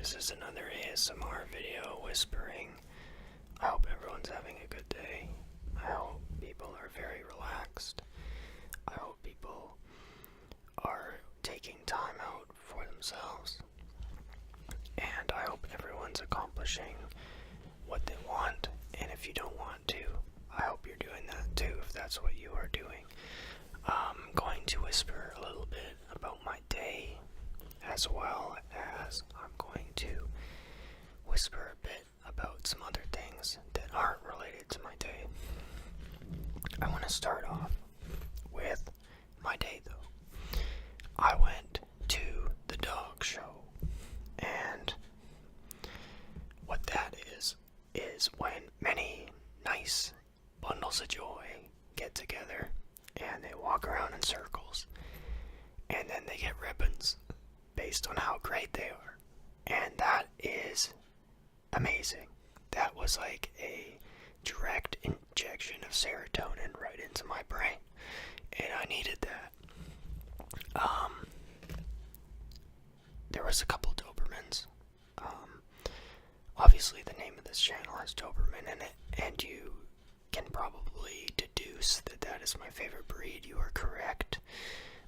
This is another ASMR video whispering. I hope everyone's having a good day. I hope people are very relaxed. I hope people are taking time out for themselves. And I hope everyone's accomplishing what they want. And if you don't want to, I hope you're doing that too, if that's what you are doing. I'm going to whisper a little bit about my day, as well as I'm going to whisper a bit about some other things that aren't related to my day. I want to start off with my day though. I went to the dog show, and what that is when many nice bundles of joy get together and they walk around in circles, and then they get ribbons based on how great they are. And that is amazing. That was like a direct injection of serotonin right into my brain, and I needed that. There was a couple Dobermans. Obviously the name of this channel has Doberman in it, and you can probably deduce that that is my favorite breed. You are correct,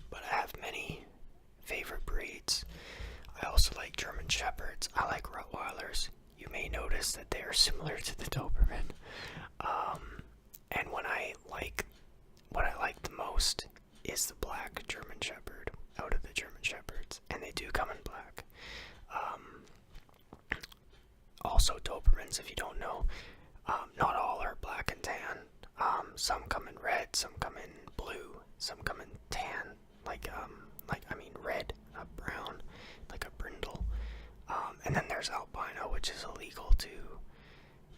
but I have many favorite breeds. I also like German Shepherds. I like Rottweilers. You may notice that they are similar to the Doberman. And what I like the most is the black German Shepherd out of the German Shepherds, and they do come in black. Also Dobermans, if you don't know, not all are black and tan. Some come in red, some come in blue, some come in tan, red, brown, like a brindle. And then there's albino, which is illegal to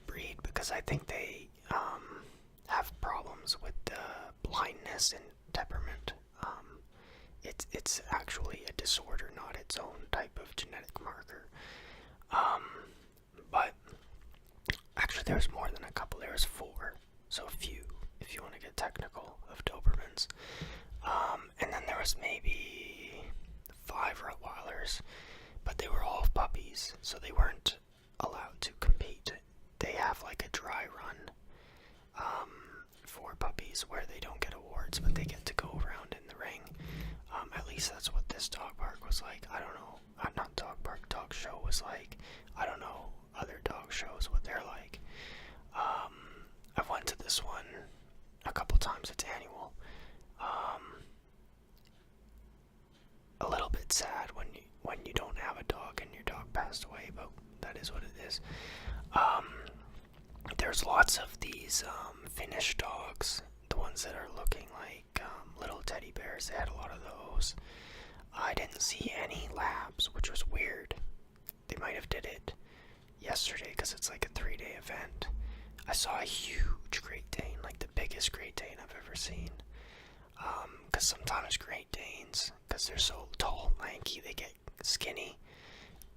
breed because I think they have problems with blindness and temperament. It's actually a disorder, not its own type of genetic marker. But actually there's more than a couple. There's 4, so a few, if you want to get technical, of Dobermans. And then there was maybe 5 Rottweilers, but they were all puppies, so they weren't allowed to compete. They have like a dry run for puppies where they don't get awards, but they get to go around in the ring. At least that's what this dog park was like. I don't know. Not dog park, dog show was like. I don't know other dog shows, what they're like. I've went to this one a couple times. It's annual. A little bit sad when you don't have a dog and your dog passed away, but that is what it is. There's lots of these Finnish dogs, the ones that are looking like little teddy bears. They had a lot of those. I didn't see any labs, which was weird. They might have did it yesterday because it's like a 3-day event. I saw a huge Great Dane, like the biggest Great Dane I've ever seen. Because sometimes Great Danes, because they're so tall and lanky, they get skinny.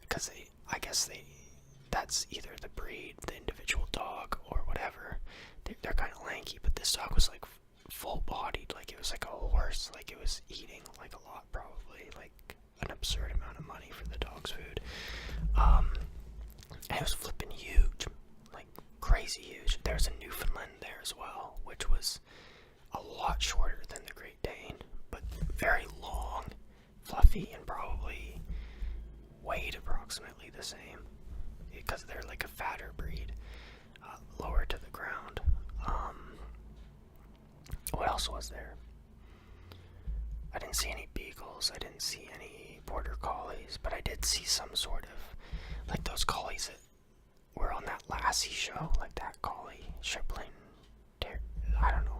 Because that's either the breed, the individual dog, or whatever. They're kind of lanky, but this dog was like full-bodied, like it was like a horse, like it was eating like a lot, probably, like an absurd amount of money for the dog's food. And it was flipping huge, like crazy huge. There's a Newfoundland there as well, which was a lot shorter than the Great Dane, but very long, fluffy, and probably weighed approximately the same, because they're like a fatter breed, lower to the ground. What else was there? I didn't see any beagles, I didn't see any border collies, but I did see some sort of, like those collies that were on that Lassie show, like that collie, Shipling, I don't know.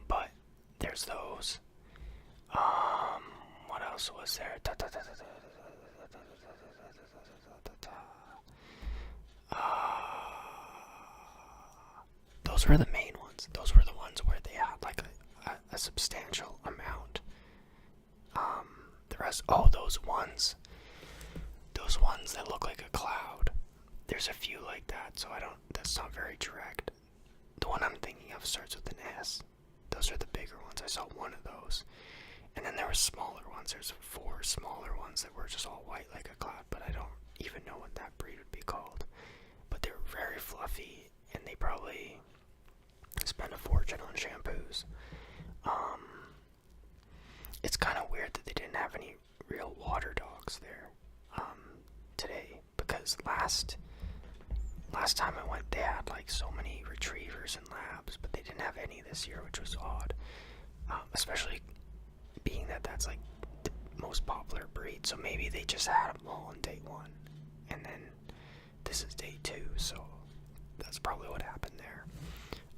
But there's those. What else was there? Those were the main ones. Those were the ones where they had like a substantial amount. The rest, those ones that look like a cloud. There's a few like that, so that's not very direct. The one I'm thinking of starts with an S. Those are the bigger ones. I saw one of those. And then there were smaller ones. There's 4 smaller ones that were just all white like a cloud, but I don't even know what that breed would be called. But they were very fluffy, and they probably spent a fortune on shampoos. It's kind of weird that they didn't have any real water dogs there today, because last time I went, they had like so many retrievers and labs, but they didn't have any this year, which was odd. Especially being that that's like the most popular breed, so maybe they just had them all on day 1, and then this is day 2, so that's probably what happened there.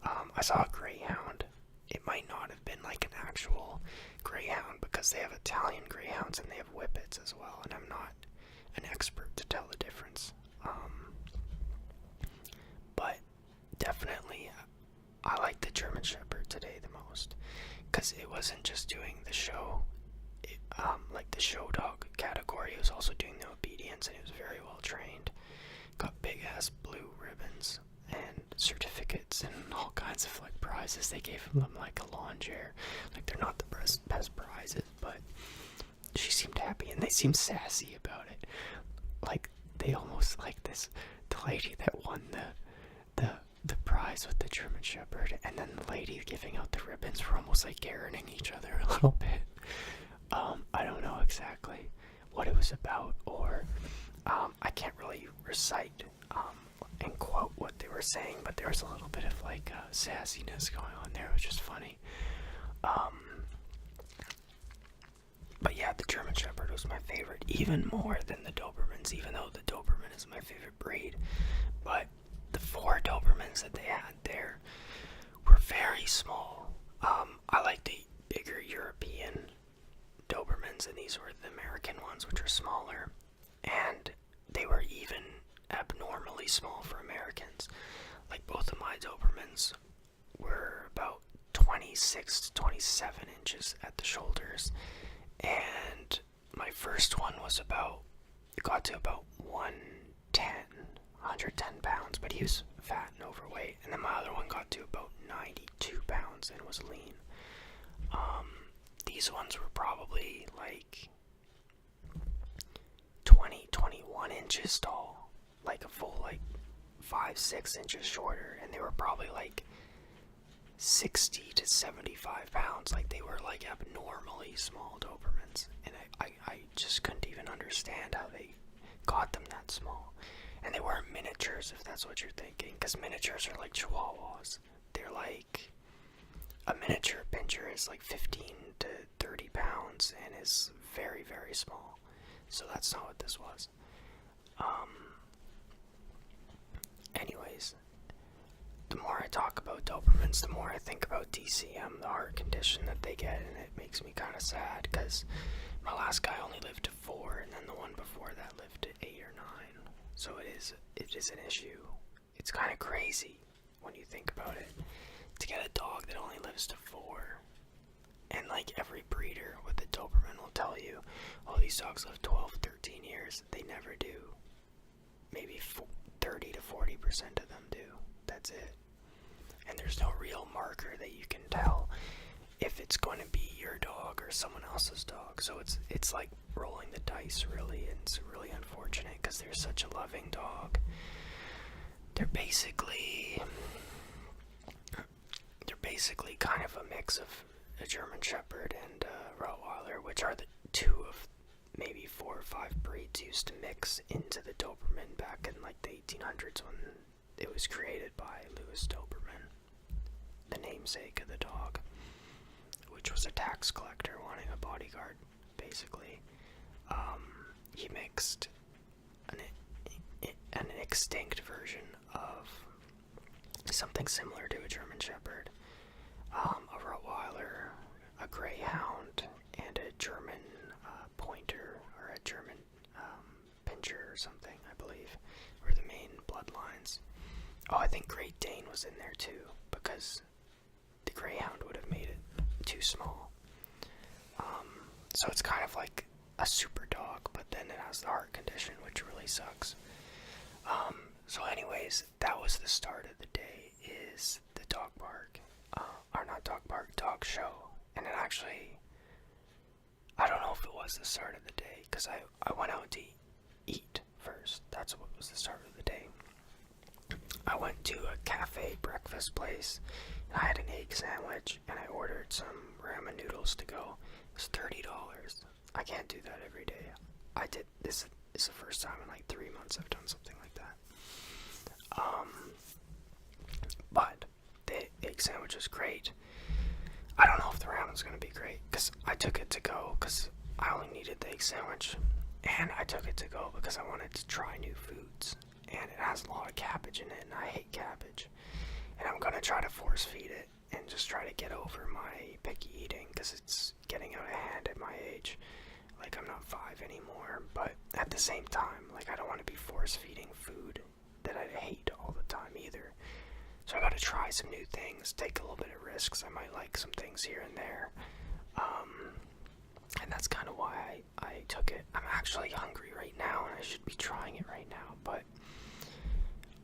I saw a greyhound. It might not have been like an actual greyhound, because they have Italian greyhounds and they have whippets as well, and I'm not an expert to tell the difference. But definitely, I like the German Shepherd today the most, because it wasn't just doing the show, like the show dog category. It was also doing the obedience, and it was very well trained. Got big ass blue ribbons and certificates and all kinds of like prizes. They gave them like a lawn chair. Like, they're not the best prizes, but she seemed happy, and they seemed sassy about it. Like, they almost like this, the lady that won the prize with the German Shepherd, and then the lady giving out the ribbons were almost like Karening each other a little bit. I don't know exactly what it was about, or I can't really recite and quote what they were saying, but there was a little bit of like sassiness going on there. It was just funny. But yeah, the German Shepherd was my favorite, even more than the Dobermans, even though the Doberman is my favorite breed. But the 4 Dobermans that they had there were very small. I like the bigger European Dobermans, and these were the American ones, which are smaller, and they were even abnormally small for Americans. Like, both of my Dobermans were about 26 to 27 inches at the shoulders, and my first one got to about 110 pounds, but he was fat and overweight, and then my other one got to about 92 pounds and was lean. These ones were probably like 21 inches tall, like a full like 5-6 inches shorter, and they were probably like 60 to 75 pounds. Like, they were like abnormally small Dobermans, and I just couldn't even understand how they got them that small. And they weren't miniatures, if that's what you're thinking, because miniatures are like Chihuahuas. They're like, a miniature pinscher is like 15 to 30 pounds and is very, very small. So that's not what this was. Anyways, the more I talk about Dobermans, the more I think about DCM, the heart condition that they get, and it makes me kind of sad, because my last guy only lived to 4, and then the one before that lived to 8 or 9. So it is an issue. It's kind of crazy when you think about it, to get a dog that only lives to 4. And like, every breeder with a Doberman will tell you, oh, these dogs live 12, 13 years. They never do. Maybe 30 to 40% of them do. That's it. And there's no real marker that you can tell if it's going to be your dog or someone else's dog. So it's like rolling the dice, really, and it's really unfortunate, because they're such a loving dog. They're basically kind of a mix of a German Shepherd and a Rottweiler, which are the 2 of maybe 4 or 5 breeds used to mix into the Doberman back in like the 1800s, when it was created by Louis Doberman, the namesake of the dog, which was a tax collector wanting a bodyguard, basically. He mixed an extinct version of something similar to a German Shepherd, a Rottweiler, a Greyhound, and a German Pointer, or a German Pinscher or something, I believe, were the main bloodlines. Oh, I think Great Dane was in there too, because the Greyhound would have made it too small. So it's kind of like a super dog, but then it has the heart condition, which really sucks. So anyways, that was the start of the day, is the dog park, or not dog park, dog show. And it actually was the start of the day, because I went out to eat first. That's what was the start of the day. I went to a cafe breakfast place, and I had an egg sandwich, and I ordered some ramen noodles to go. It was $30. I can't do that every day. This is the first time in like 3 months I've done something like that. But the egg sandwich was great. I don't know if the ramen's gonna be great, because I took it to go because I only needed the egg sandwich, and I took it to go because I wanted to try new foods, and it has a lot of cabbage in it, and I hate cabbage, and I'm gonna try to force feed it and just try to get over my picky eating, because it's getting out of hand at my age. Like, I'm not 5 anymore, but at the same time, like, I don't want to be force feeding food that I hate all the time either. So I gotta try some new things, take a little bit of risks. I might like some things here and there. And that's kind of why I took it. I'm actually hungry right now, and I should be trying it right now, but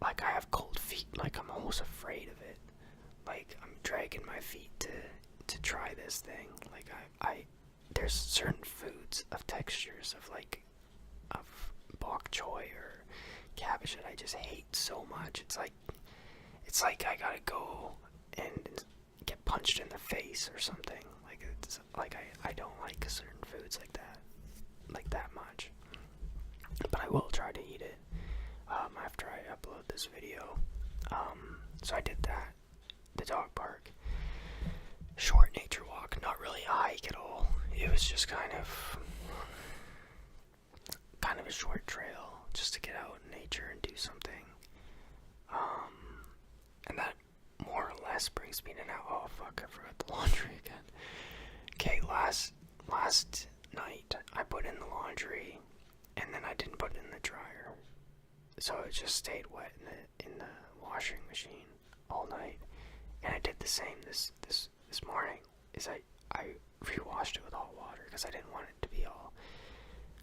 like, I have cold feet. Like, I'm almost afraid of it. Like, I'm dragging my feet to try this thing. Like, there's certain foods of textures of bok choy or cabbage that I just hate so much. It's like I gotta go and get punched in the face or something. I don't like certain foods like that much. But I will try to eat it after I upload this video. So I did that. The dog park. Short nature walk, not really a hike at all. It was just kind of a short trail just to get out in nature and do something. And that more or less brings me to now. Oh fuck, I forgot the laundry again. Okay, last night I put in the laundry, and then I didn't put it in the dryer, so it just stayed wet in the washing machine all night. And I did the same this morning. I re-washed it with hot water because I didn't want it to be all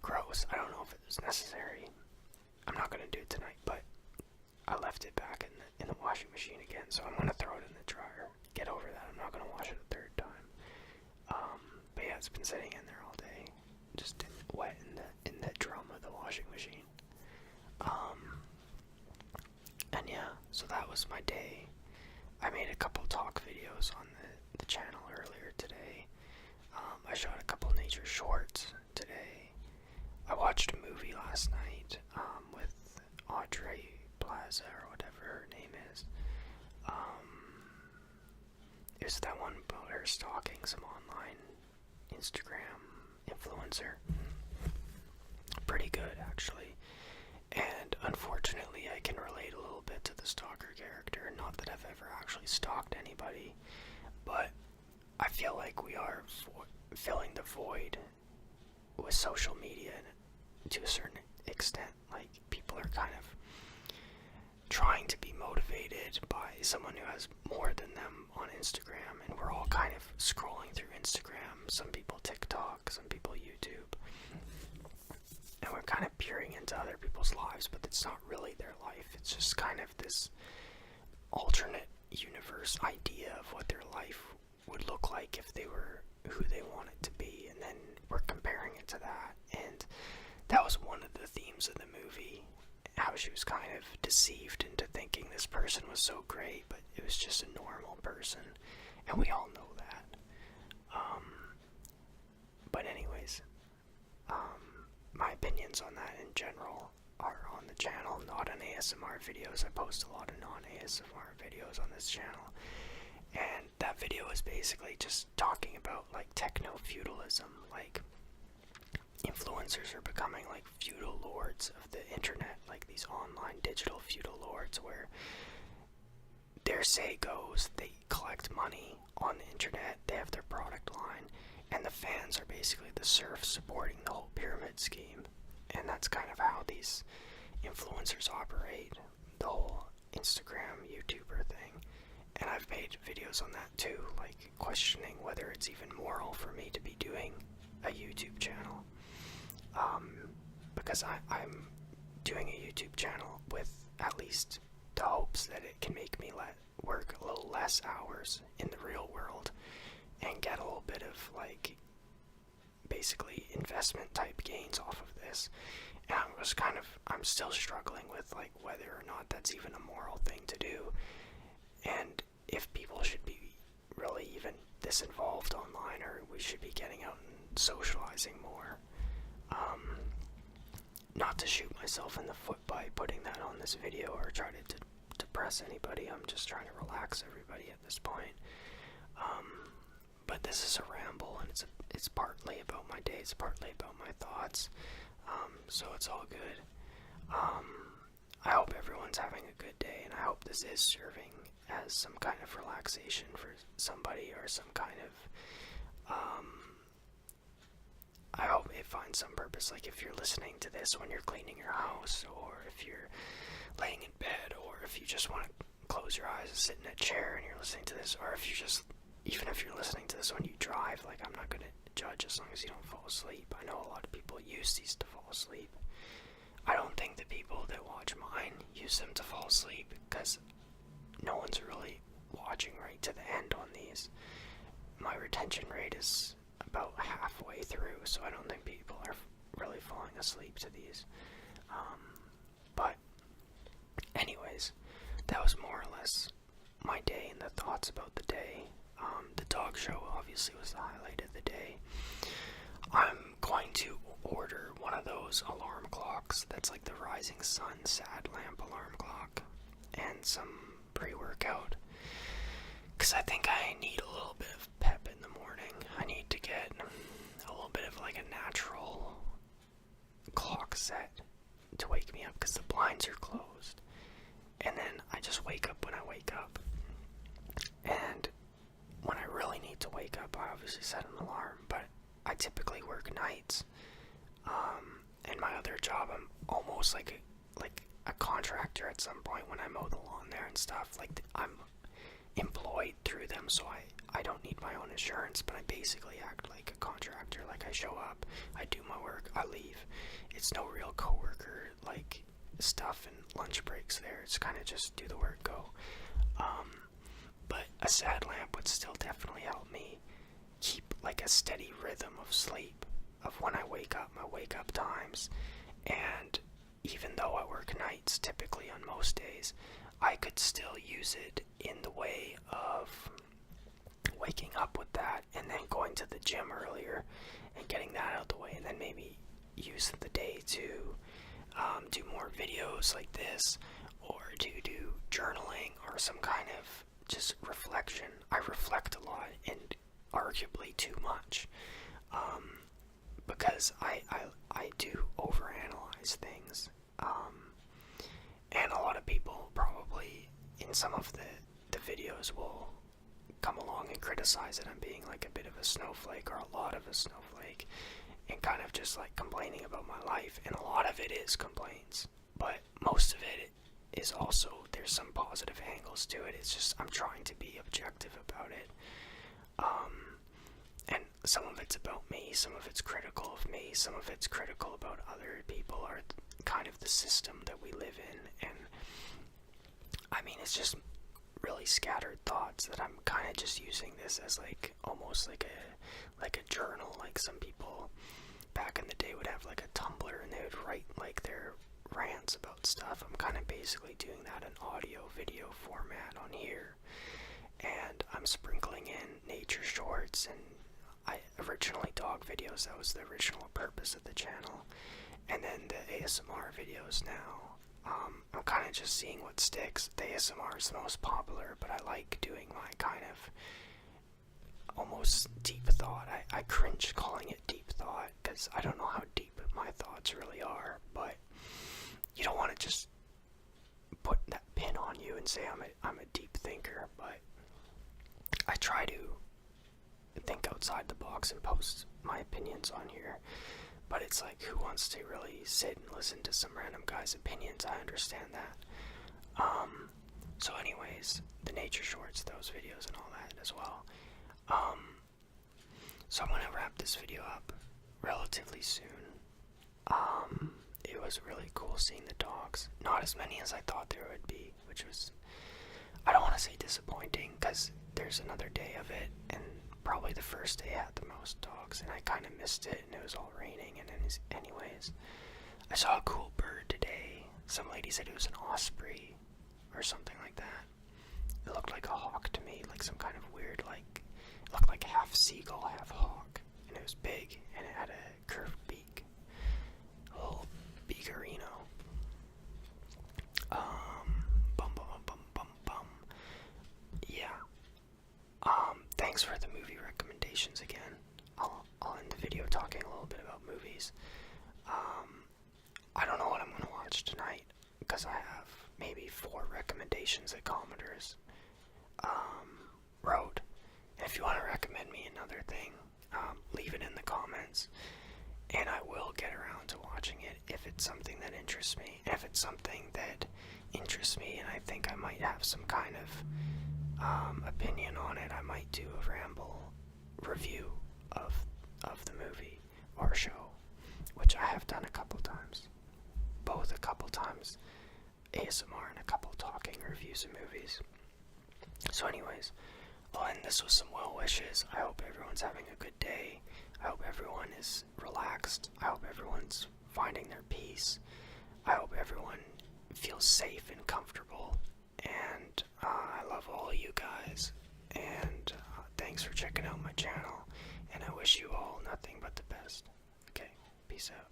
gross. I don't know if it was necessary. I'm not gonna do it tonight, but I left it back in the washing machine again, so I'm gonna throw it in the dryer. Get over that. I'm not gonna wash it a third time. But yeah, it's been sitting in there all day, just wet in the drum of the washing machine. And yeah, so that was my day. I made a couple talk videos on the channel earlier today. I shot a couple nature shorts today. I watched a movie last night with Audrey Plaza or whatever her name is. It was that one about her stalking some online Instagram influencer. Pretty good, actually. And unfortunately, I can relate a little bit to the stalker character. Not that I've ever actually stalked anybody, but I feel like we are filling the void with social media to a certain extent. Like, people are kind of trying to be motivated by someone who has more than them on Instagram, and we're all kind of scrolling through Instagram, some people TikTok, some people YouTube, and we're kind of peering into other people's lives, but it's not really their life. It's just kind of this alternate universe idea of what their life would look like if they were who they want it to be, and then we're comparing it to that. And that was one of the themes of the movie, how she was kind of deceived into thinking this person was so great, but it was just a normal person, and we all know that. But anyways, my opinions on that in general are on the channel, not on ASMR videos. I post a lot of non-ASMR videos on this channel, and that video is basically just talking about like techno-feudalism. Like, influencers are becoming like feudal lords of the internet, like these online digital feudal lords, where their say goes, they collect money on the internet, they have their product line, and the fans are basically the serfs supporting the whole pyramid scheme. And that's kind of how these influencers operate, the whole Instagram, YouTuber thing. And I've made videos on that too, like questioning whether it's even moral for me to be doing a YouTube channel. Because I'm doing a YouTube channel with at least the hopes that it can make me work a little less hours in the real world and get a little bit of like basically investment type gains off of this. And I'm still struggling with like whether or not that's even a moral thing to do, and if people should be really even this involved online, or we should be getting out and socializing more. Not to shoot myself in the foot by putting that on this video or try to depress anybody. I'm just trying to relax everybody at this point. But this is a ramble, and it's partly about my day, it's partly about my thoughts. So it's all good. I hope everyone's having a good day, and I hope this is serving as some kind of relaxation for somebody, or some kind of, I hope it finds some purpose. Like if you're listening to this when you're cleaning your house, or if you're laying in bed, or if you just want to close your eyes and sit in a chair and you're listening to this, or if you just, even if you're listening to this when you drive, like I'm not going to judge as long as you don't fall asleep. I know a lot of people use these to fall asleep. I don't think the people that watch mine use them to fall asleep, because no one's really watching right to the end on these. My retention rate is about halfway through, so I don't think people are really falling asleep to these. But anyways, that was more or less my day and the thoughts about the day. The dog show obviously was the highlight of the day. I'm going to order one of those alarm clocks that's like the Rising Sun Sad Lamp alarm clock, and some pre-workout, because I think I need a little bit of pep in the morning. I need to get a little bit of like a natural clock set to wake me up, because the blinds are closed, and then I just wake up when I wake up. And when I really need to wake up, I obviously set an alarm, but I typically work nights. And my other job, I'm almost like a contractor at some point when I mow the lawn there and stuff. Like I'm employed through them, so I don't need my own insurance, but I basically act like a contractor. Like I show up, I do my work, I leave. It's no real coworker like stuff and lunch breaks there. It's kind of just do the work, go. But a sad lamp would still definitely help me keep like a steady rhythm of sleep, of when I wake up, my wake up times. And even though I work nights typically on most days, I could still use it in the way of waking up with that, and then going to the gym earlier and getting that out the way, and then maybe use the day to do more videos like this, or to do journaling or some kind of just reflection. I reflect a lot, and arguably too much, because I do overanalyze things, and a lot of people probably in some of the videos will come along and criticize that I'm being like a bit of a snowflake, or a lot of a snowflake, and kind of just like complaining about my life. And a lot of it is complaints, but most of it is also, there's some positive angles to it. It's just I'm trying to be objective about it. And some of it's about me, some of it's critical of me, some of it's critical about other people, or kind of the system that we live in. And I mean, it's just really scattered thoughts that I'm kind of just using this as like almost like a journal. Like some people back in the day would have like a Tumblr, and they would write like their rants about stuff. I'm kind of basically doing that in audio video format on here, and I'm sprinkling in nature shorts and originally dog videos. That was the original purpose of the channel, and then the ASMR videos now. I'm kind of just seeing what sticks. The ASMR is the most popular, but I like doing my kind of almost deep thought. I cringe calling it deep thought, because I don't know how deep my thoughts really are, but you don't want to just put that pin on you and say I'm a deep thinker. But I try to think outside the box and post my opinions on here. But it's like, who wants to really sit and listen to some random guy's opinions? I understand that. So anyways, the nature shorts, those videos and all that as well. So I'm gonna wrap this video up relatively soon. It was really cool seeing the dogs. Not as many as I thought there would be, which was, I don't want to say disappointing, because there's another day of it, and probably the first day had the most dogs, and I kind of missed it, and it was all raining. And anyways, I saw a cool bird today. Some lady said it was an osprey or something like that. It looked like a hawk to me, like some kind of weird, like, it looked like half seagull, half hawk, and it was big, and it had a curved beak, a little beakerino. Yeah. Thanks for the movie recommendations again. I'll end the video talking a little bit about movies. I don't know what I'm gonna watch tonight, because I have maybe 4 recommendations that commenters wrote. And if you want to recommend me another thing, leave it in the comments, and I will get around to watching it if it's something that interests me. If it's something that interests me and I think I might have some kind of opinion on it, I might do a ramble review of the movie or show, which I have done a couple times. Both a couple times ASMR and a couple talking reviews of movies. So anyways, I'll end this with some well wishes. I hope everyone's having a good day. I hope everyone is relaxed. I hope everyone's finding their peace. I hope everyone feels safe and comfortable. And I love all of you guys. And thanks for checking out my channel. And I wish you all nothing but the best. Okay, peace out.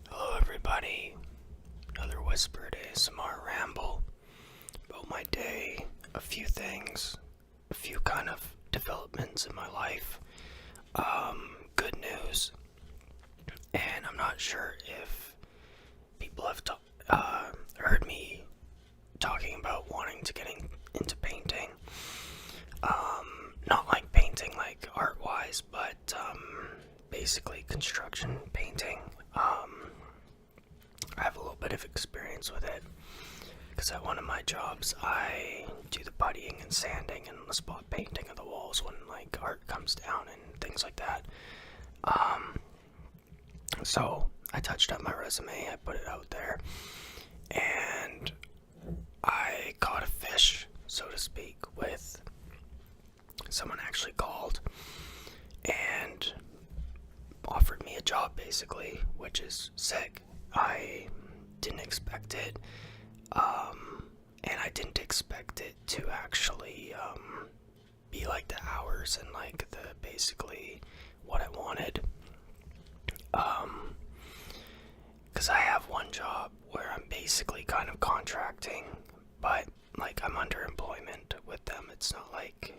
Hello everybody. Another whispered ASMR ramble about my day, a few things, a few kind of developments in my life. Good news, and I'm not sure if people have heard me talking about wanting to get into painting. Not like painting like art-wise, but basically construction painting. I have a little bit of experience with it, because at one of my jobs I do the puttying and sanding and the spot painting of the walls when like art comes down and things like that. So I touched up my resume, I put it out there, and I caught a fish, so to speak, with someone actually called and offered me a job basically, which is sick. I didn't expect it. And I didn't expect it to actually be like the hours and like the basically what I wanted. Because I have one job where I'm basically kind of contracting, but like I'm under employment with them. It's not like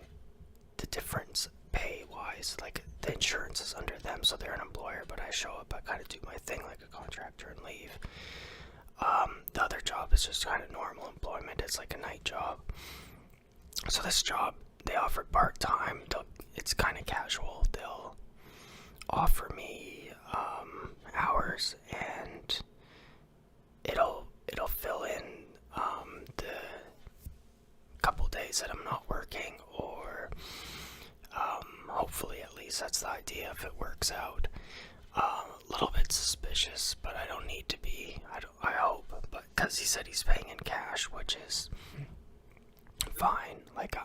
the difference pay wise, like the insurance is under them, so they're an employer, but I show up, I kind of do my thing like a contractor and leave. The other job is just kind of normal employment. It's like a night job. So this job, they offer part-time. It's kind of casual. They'll offer me hours, and it'll fill in the couple days that I'm not working, or hopefully, at least that's the idea if it works out. A little bit suspicious, but I don't need to be. I hope, but because he said he's paying in cash, which is fine. Like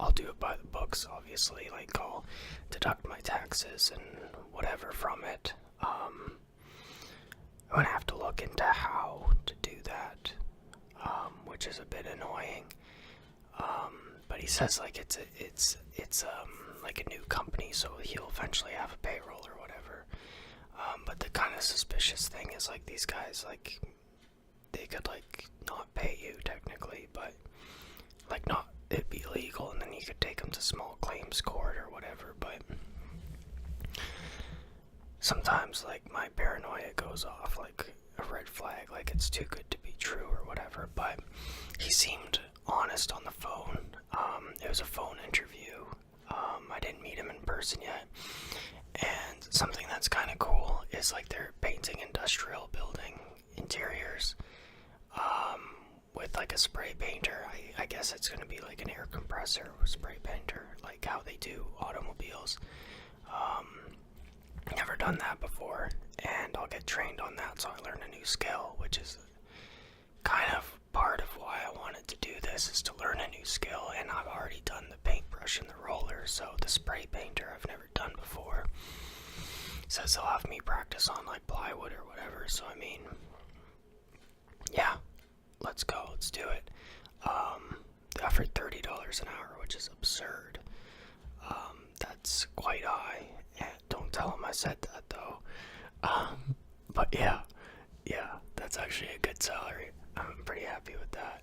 I'll do it by the books, obviously. Like I'll deduct my taxes and whatever from it. I'm gonna have to look into how to do that, which is a bit annoying. But he says like it's like a new company, so he'll eventually have a payroll or whatever. But the kind of suspicious thing is like these guys, like they could like not pay you technically, but like not, it'd be illegal, and then you could take them to small claims court or whatever. But sometimes like my paranoia goes off like a red flag, like it's too good to be true or whatever. But he seemed honest on the phone. It was a phone interview. I didn't meet him in person yet. And something that's kind of cool is like they're painting industrial building interiors with like a spray painter. I guess it's going to be like an air compressor or spray painter, like how they do automobiles. Never done that before, and I'll get trained on that, so I learn a new skill, which is kind of part of why I wanted to do this is to learn a new skill, and I've already done the paintbrush and the roller, so the spray painter I've never done before. Says they'll have me practice on like plywood or whatever, so I mean, yeah, let's go, let's do it. They offered $30 an hour, which is absurd. That's quite high, and don't tell them I said that though. But yeah, that's actually a good salary. I'm pretty happy with that.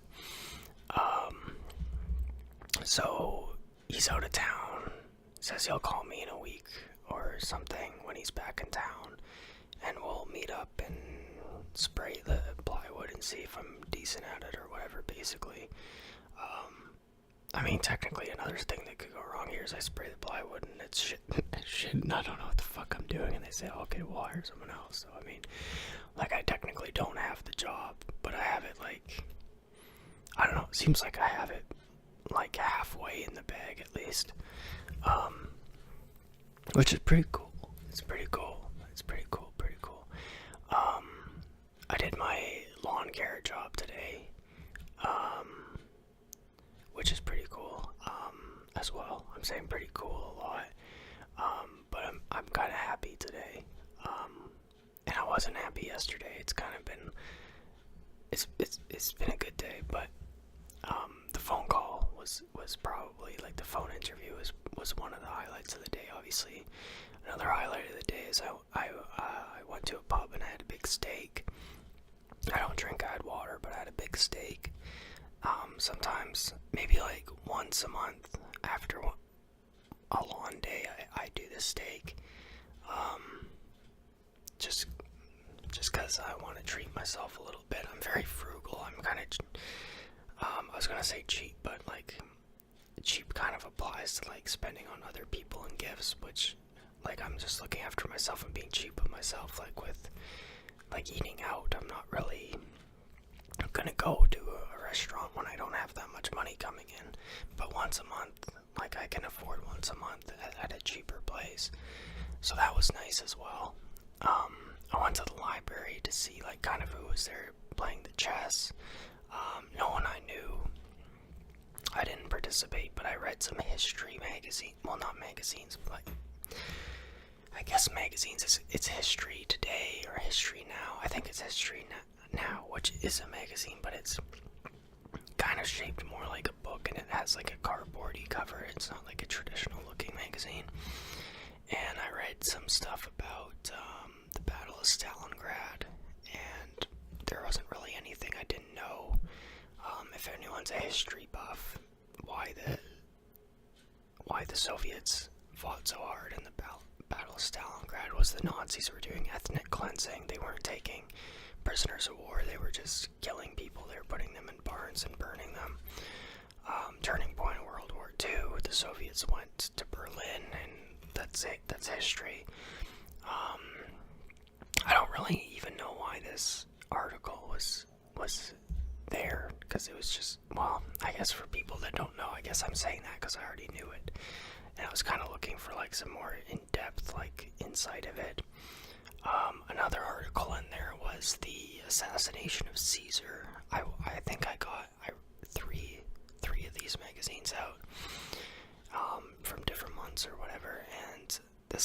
So he's out of town. Says he'll call me in a week or something when he's back in town, and we'll meet up and spray the plywood and see if I'm decent at it or whatever, basically. I mean, technically another thing that could go wrong here is I spray the plywood and it's shit, and I don't know what the fuck I'm doing, and they say, oh, okay, we'll hire someone else. So I mean, like, I technically don't have the job, but I have it, like, I don't know, it seems like I have it like halfway in the bag at least, which is pretty cool. It's pretty cool. I did my lawn care job today, which is pretty cool, as well. I'm saying pretty cool a lot, but I'm kind of happy today, and I wasn't happy yesterday. It's kind of been, it's been a good day, but the phone call was probably, like, the phone interview was one of the highlights of the day. Obviously, another highlight of the day is I went to a pub and I had a big steak. I don't drink, I had water, but I had a big steak. Sometimes, maybe like once a month after a long day, I do the steak. Just because I want to treat myself a little bit. I'm very frugal. I'm kind of, I was gonna say cheap, but like, cheap kind of applies to like spending on other people and gifts, which, like, I'm just looking after myself and being cheap with myself, like with, like, eating out. I'm not really gonna go to a restaurant when I don't have that much money coming in, but once a month, like, I can afford once a month at a cheaper place, so that was nice as well. I went to the library to see, like, kind of who was there playing the chess. No one I knew. I didn't participate, but I read some history magazine, well, not magazines, but like, I guess magazines, it's History Today or History Now. I think it's History Now, which is a magazine, but it's kind of shaped more like a book, and it has like a cardboardy cover. It's not like a traditional looking magazine. And I read some stuff about the Battle of Stalingrad, and there wasn't really anything I didn't know. If anyone's a history buff, why the Soviets fought so hard in the Battle of Stalingrad was the Nazis were doing ethnic cleansing. They weren't taking prisoners of war, they were just killing people. They were putting them in barns and burning them. Turning point in World War II, the Soviets went to Berlin, and that's it. That's history. I don't really even know why this article was there, because it was just, well, I guess for people that don't know, I guess I'm saying that because I already knew it, and I was kind of looking for like some more in-depth, like, insight of it. Another article in there was the assassination of Caesar. I think I got three of these magazines out, from different months or whatever, and the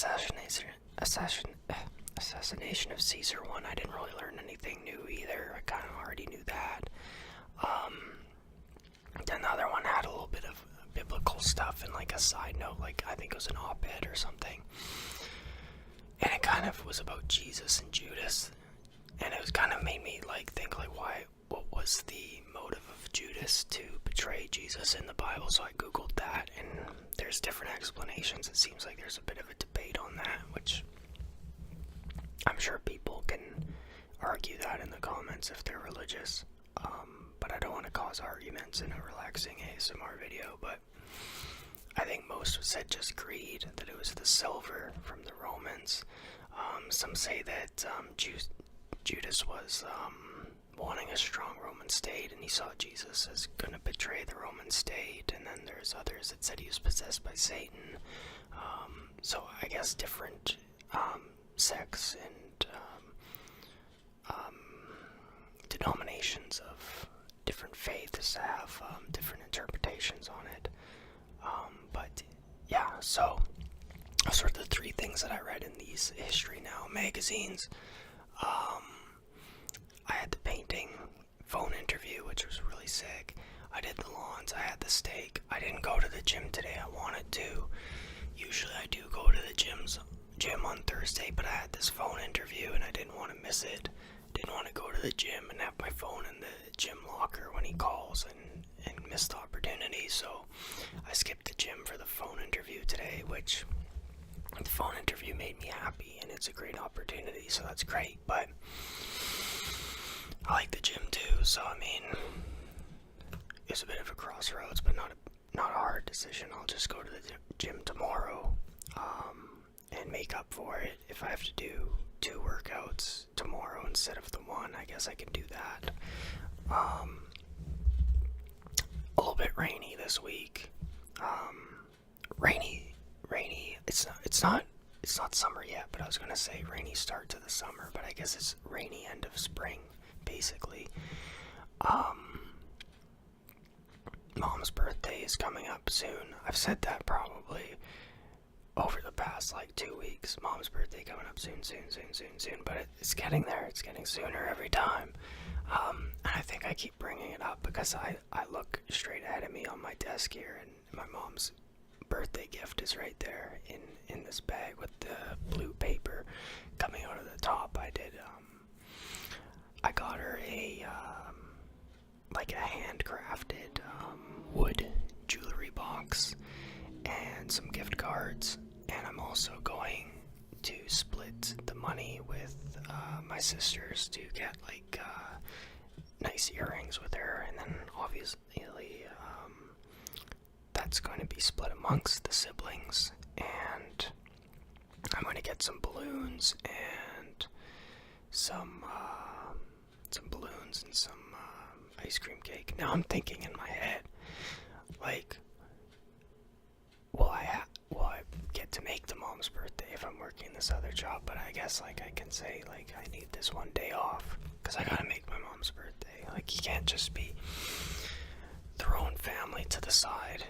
assassination of Caesar one, I didn't really learn anything new either. I kind of already knew that. Then the other one had a little bit of biblical stuff and like a side note, like I think it was an op-ed or something, and it kind of was about Jesus and Judas, and it was kind of made me like think like what was the motive of Judas to betray Jesus in the Bible. So I googled that, and there's different explanations. It seems like there's a bit of a debate on that, which I'm sure people can argue that in the comments if they're religious, but I don't want to cause arguments in a relaxing ASMR video. But I think most said just greed, that it was the silver from the Romans. Some say that Judas was wanting a strong Roman state, and he saw Jesus as going to betray the Roman state, and then there's others that said he was possessed by Satan. So I guess different sects and denominations of different faiths have different interpretations on it. But yeah, so those are the three things that I read in these History Now magazines. I had the painting phone interview, which was really sick. I did the lawns, I had the steak. I didn't go to the gym today, I wanted to. Usually I do go to the gym on Thursday, but I had this phone interview and I didn't want to miss it. Didn't want to go to the gym and have my phone in the gym locker when he calls and miss the opportunity, so I skipped the gym for the phone interview today, which the phone interview made me happy and it's a great opportunity, so that's great. But I like the gym too, so I mean, it's a bit of a crossroads, but not a hard decision. I'll just go to the gym tomorrow and make up for it. If I have to do 2 workouts tomorrow instead of the 1, I guess I can do that. A little bit rainy this week. Rainy. It's not summer yet, but I was gonna say rainy start to the summer, but I guess it's rainy end of spring, basically. Mom's birthday is coming up soon. I've said that probably over the past like 2 weeks. Mom's birthday coming up soon, but it's getting there. It's getting sooner every time. And I think I keep bringing it up because I look straight ahead of me on my desk here, and my mom's birthday gift is right there in this bag with the blue paper coming out of the top. I got her a handcrafted wood jewelry box and some gift cards, and I'm also going to split the money with my sisters to get nice earrings with her, and then obviously that's going to be split amongst the siblings, and I'm going to get some balloons and some balloons and some ice cream cake. Now I'm thinking in my head, will I get to make the mom's birthday if I'm working this other job? But I guess I can say I need this one day off because I gotta make my mom's birthday. You can't just be throwing family to the side.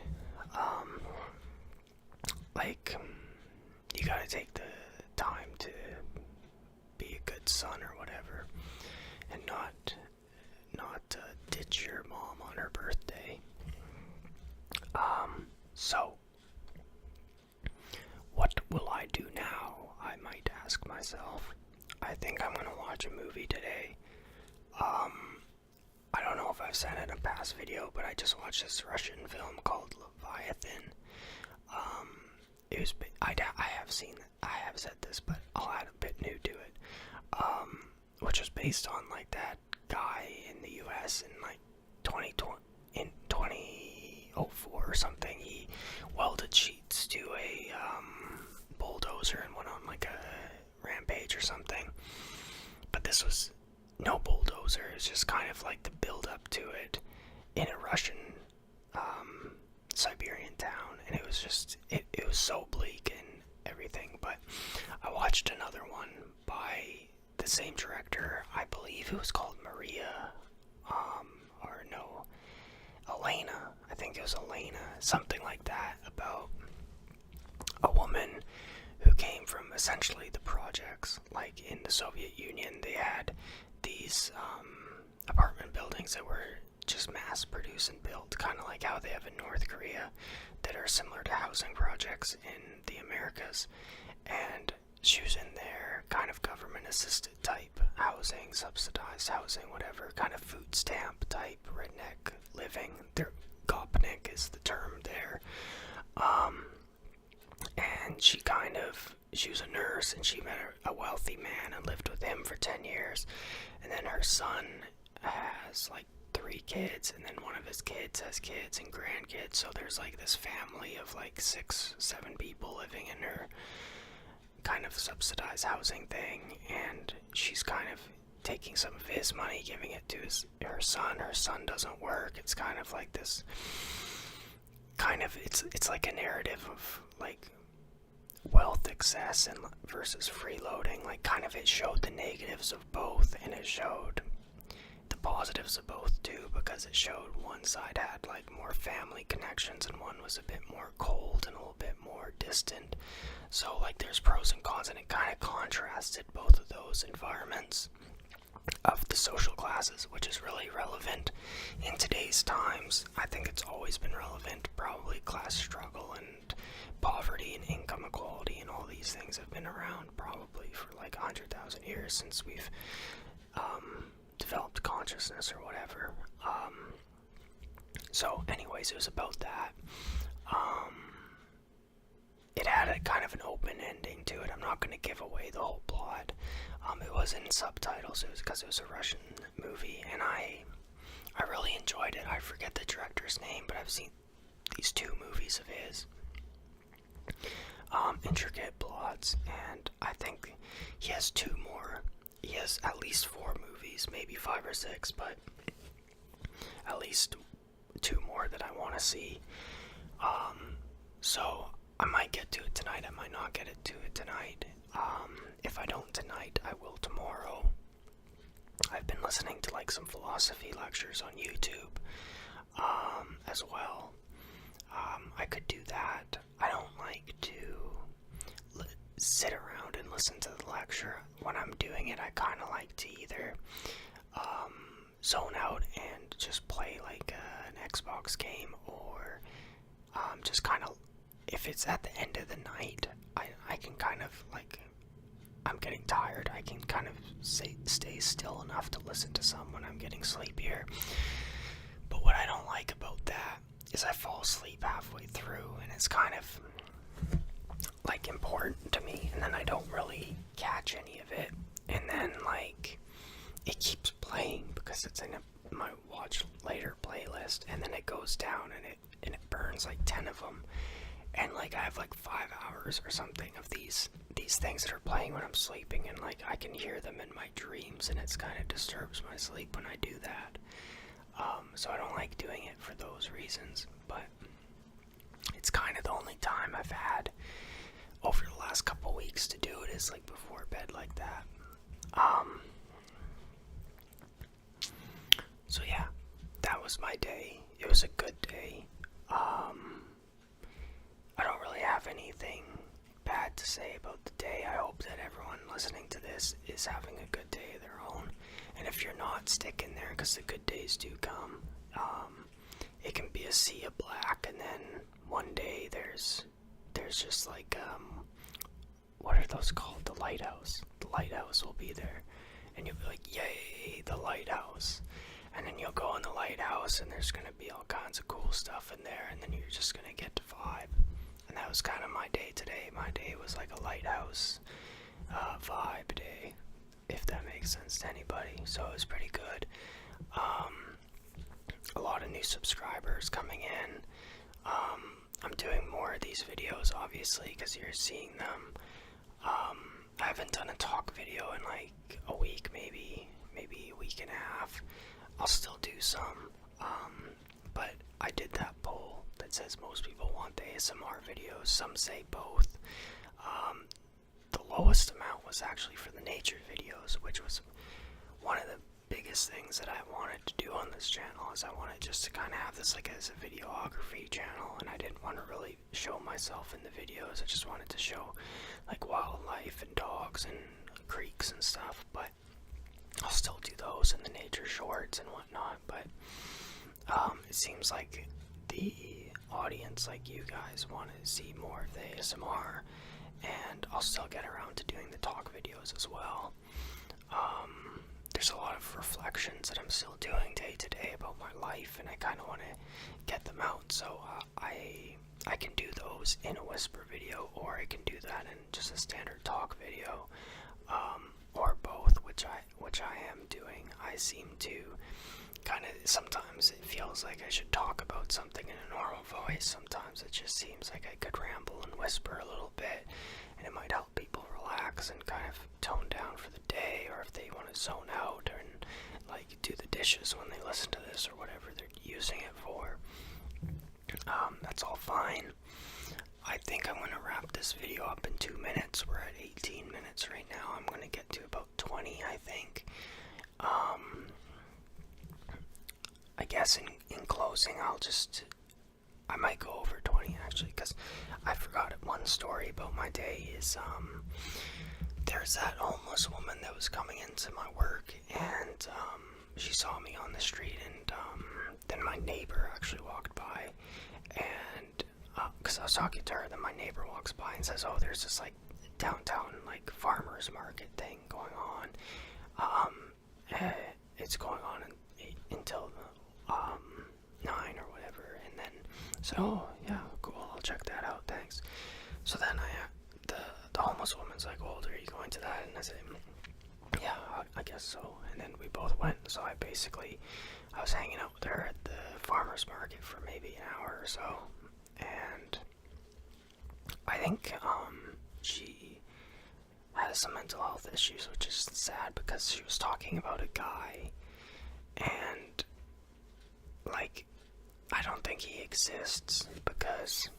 You gotta take the time to be a good son or whatever, and not ditch your mom on her birthday. So what will I do now? I might ask myself. I think I'm gonna watch a movie today. I don't know if I've said it in a past video, but I just watched this Russian film called Leviathan. I have said this, but I'll add a bit new to it. Which was based on that guy in the U.S. in 2004 or something. He welded sheets to a bulldozer and went on a rampage or something. But this was no bulldozer. It's just kind of the build up to it in a Russian Siberian town, and it was just it was so bleak and everything. But I watched another one by the same director. I believe it was called Maria, or no, Elena. I think it was Elena, something like that, about a woman who came from essentially the projects. In the Soviet Union, they had these apartment buildings that were just mass produced and built, kind of like how they have in North Korea, that are similar to housing projects in the Americas. And she was in there, kind of government assisted type housing, subsidized housing, whatever, kind of food stamp type redneck living. Gopnik is the term there. And she was a nurse, and she met a wealthy man and lived with him for 10 years. And then her son has 3 kids, and then one of his kids has kids and grandkids. So there's this family of 6, 7 people living in her kind of subsidized housing thing, and she's kind of taking some of his money, giving it to her son. Her son doesn't work. It's kind of this it's like a narrative of wealth excess and versus freeloading. It showed the negatives of both, and it showed the positives of both too, because it showed one side had like more family connections and one was a bit more cold and a little bit more distant. So like there's pros and cons, and it kind of contrasted both of those environments of the social classes, which is really relevant in today's times. I think it's always been relevant. Probably class struggle and poverty and income equality and all these things have been around probably for like 100,000 years since we've developed consciousness or whatever. So anyways, it was about that. It had a kind of an open ending to it. I'm not going to give away the whole plot. It was in subtitles. It was because it was a Russian movie, and I really enjoyed it. I forget the director's name, but I've seen these 2 movies of his. Intricate plots, and I think he has 2 more. He has at least 4 movies, maybe 5 or 6, but at least 2 more that I want to see. So I might get to it tonight, I might not get to it tonight. If I don't tonight, I will tomorrow. I've been listening to like some philosophy lectures on YouTube as well. I could do that. I don't like to sit around and listen to the lecture. When I'm doing it, I kind of like to either zone out and just play like an Xbox game, or just kind of, if it's at the end of the night, I can kind of like, I'm getting tired, I can kind of stay still enough to listen to some when I'm getting sleepier. But what I don't like about that is I fall asleep halfway through, and it's kind of like important to me, and then I don't really catch any of it, and then like it keeps playing because it's in my watch later playlist, and then it goes down and it burns like 10 of them, and like I have like 5 hours or something of these things that are playing when I'm sleeping, and like I can hear them in my dreams, and it's kind of disturbs my sleep when I do that. So I don't like doing it for those reasons, but it's kind of the only time I've had over the last couple weeks to do it, is like before bed like that. So yeah, that was my day. It was a good day. I don't really have anything bad to say about the day. I hope that everyone listening to this is having a good day of their own. And if you're not, stick in there, because the good days do come. It can be a sea of black, and then one day there's just like, what are those called? The lighthouse. The lighthouse will be there, and you'll be like, yay, the lighthouse. And then you'll go in the lighthouse, and there's going to be all kinds of cool stuff in there, and then you're just going to get to vibe. And that was kind of my day today. My day was like a lighthouse vibe day, if that makes sense to anybody. So it was pretty good. A lot of new subscribers coming in. I'm doing more of these videos, obviously, because you're seeing them. I haven't done a talk video in like a week, maybe a week and a half. I'll still do some, but I did that poll that says most people want the ASMR videos. Some say both. The lowest amount was actually for the nature videos, which was one of the biggest things that I wanted to do on this channel, is I wanted just to kind of have this like as a videography channel, and I didn't want to really show myself in the videos. I just wanted to show like wildlife and dogs and creeks and stuff, but I'll still do those in the nature shorts and whatnot. But it seems like the audience, like you guys, want to see more of the ASMR, and I'll still get around to doing the talk videos as well. There's a lot of reflections that I'm still doing day to day about my life, and I kind of want to get them out. So I can do those in a whisper video, or I can do that in just a standard talk video, or both, which I am doing. I seem to kind of, sometimes it feels like I should talk about something in a normal voice. Sometimes it just seems like I could ramble and whisper a little bit, and it might help people relax and kind of tone down for the day, or if they want to zone out and like do the dishes when they listen to this, or whatever they're using it for. That's all fine. I think I'm going to wrap this video up in 2 minutes. We're at 18 minutes right now. I'm going to get to about 20, I think. guess in closing, I might go over 20 actually, because I forgot one story about my day is, there's that homeless woman that was coming into my work, and, she saw me on the street, and, then my neighbor actually walked by, and, because I was talking to her, then my neighbor walks by and says, oh, there's this, like, downtown, like, farmer's market thing going on, it's going on until, 9 or whatever, and then, so, oh, yeah, cool, I'll check that out, thanks. So then the homeless woman's like, well, are you going to that? And I said, yeah, I guess so. And then we both went, so I was hanging out with her at the farmer's market for maybe an hour or so, and I think, she has some mental health issues, which is sad, because she was talking about a guy, and, like, I don't think he exists, because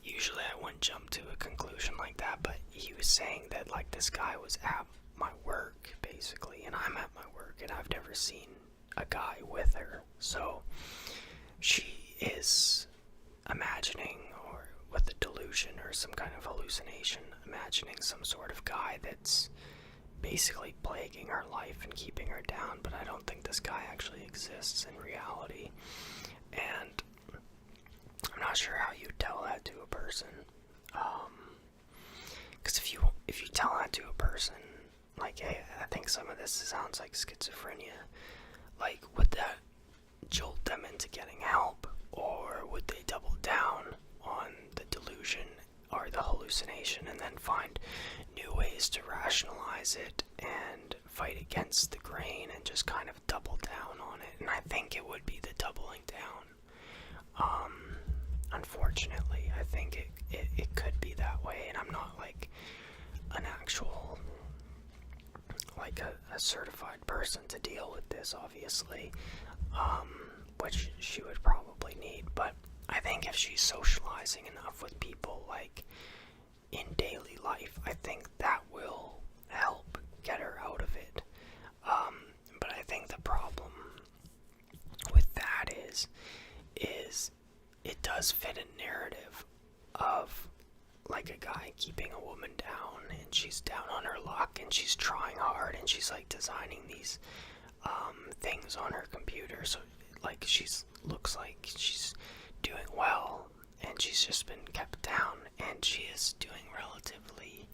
usually I wouldn't jump to a conclusion like that, but he was saying that, like, this guy was at my work, basically, and I'm at my work, and I've never seen a guy with her, so she is imagining, or with a delusion or some kind of hallucination, imagining some sort of guy that's basically plaguing her life and keeping her down, but I don't think this guy actually exists in reality, and I'm not sure how you tell that to a person, because if you tell that to a person, like, hey, I think some of this sounds like schizophrenia, like, would that jolt them into getting help, or would they double down on the delusion or the hallucination and then find new ways to rationalize it and fight against the grain and just kind of double down on it? And I think it would be the doubling down. Unfortunately, I think it could be that way, and I'm not like an actual, like a certified person to deal with this, obviously, which she would probably need, but I think if she's socializing enough with people, like, in daily life, I think that will help get her out of it, but I think the problem with that is it does fit a narrative of, like, a guy keeping a woman down, and she's down on her luck, and she's trying hard, and she's, like, designing these things on her computer, so, like, looks like she's doing well, and she's just been kept down, and she is doing relatively,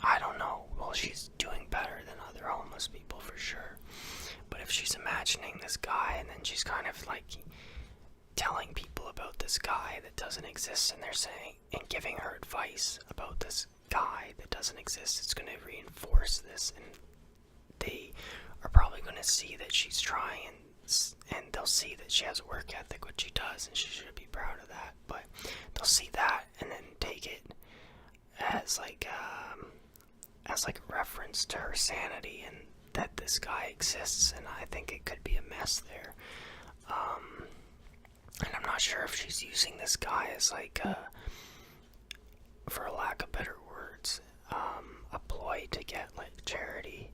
I don't know, well, she's doing better than other homeless people for sure, but if she's imagining this guy, and then she's kind of, like, telling people about this guy that doesn't exist, and they're saying, and giving her advice about this guy that doesn't exist, it's going to reinforce this, and they are probably going to see that she's trying, and they'll see that she has a work ethic, which she does, and she should be proud of that, but they'll see that, and then take it as like a reference to her sanity, and that this guy exists, and I think it could be a mess there, and I'm not sure if she's using this guy as, like, for lack of better words, a ploy to get, like, charity,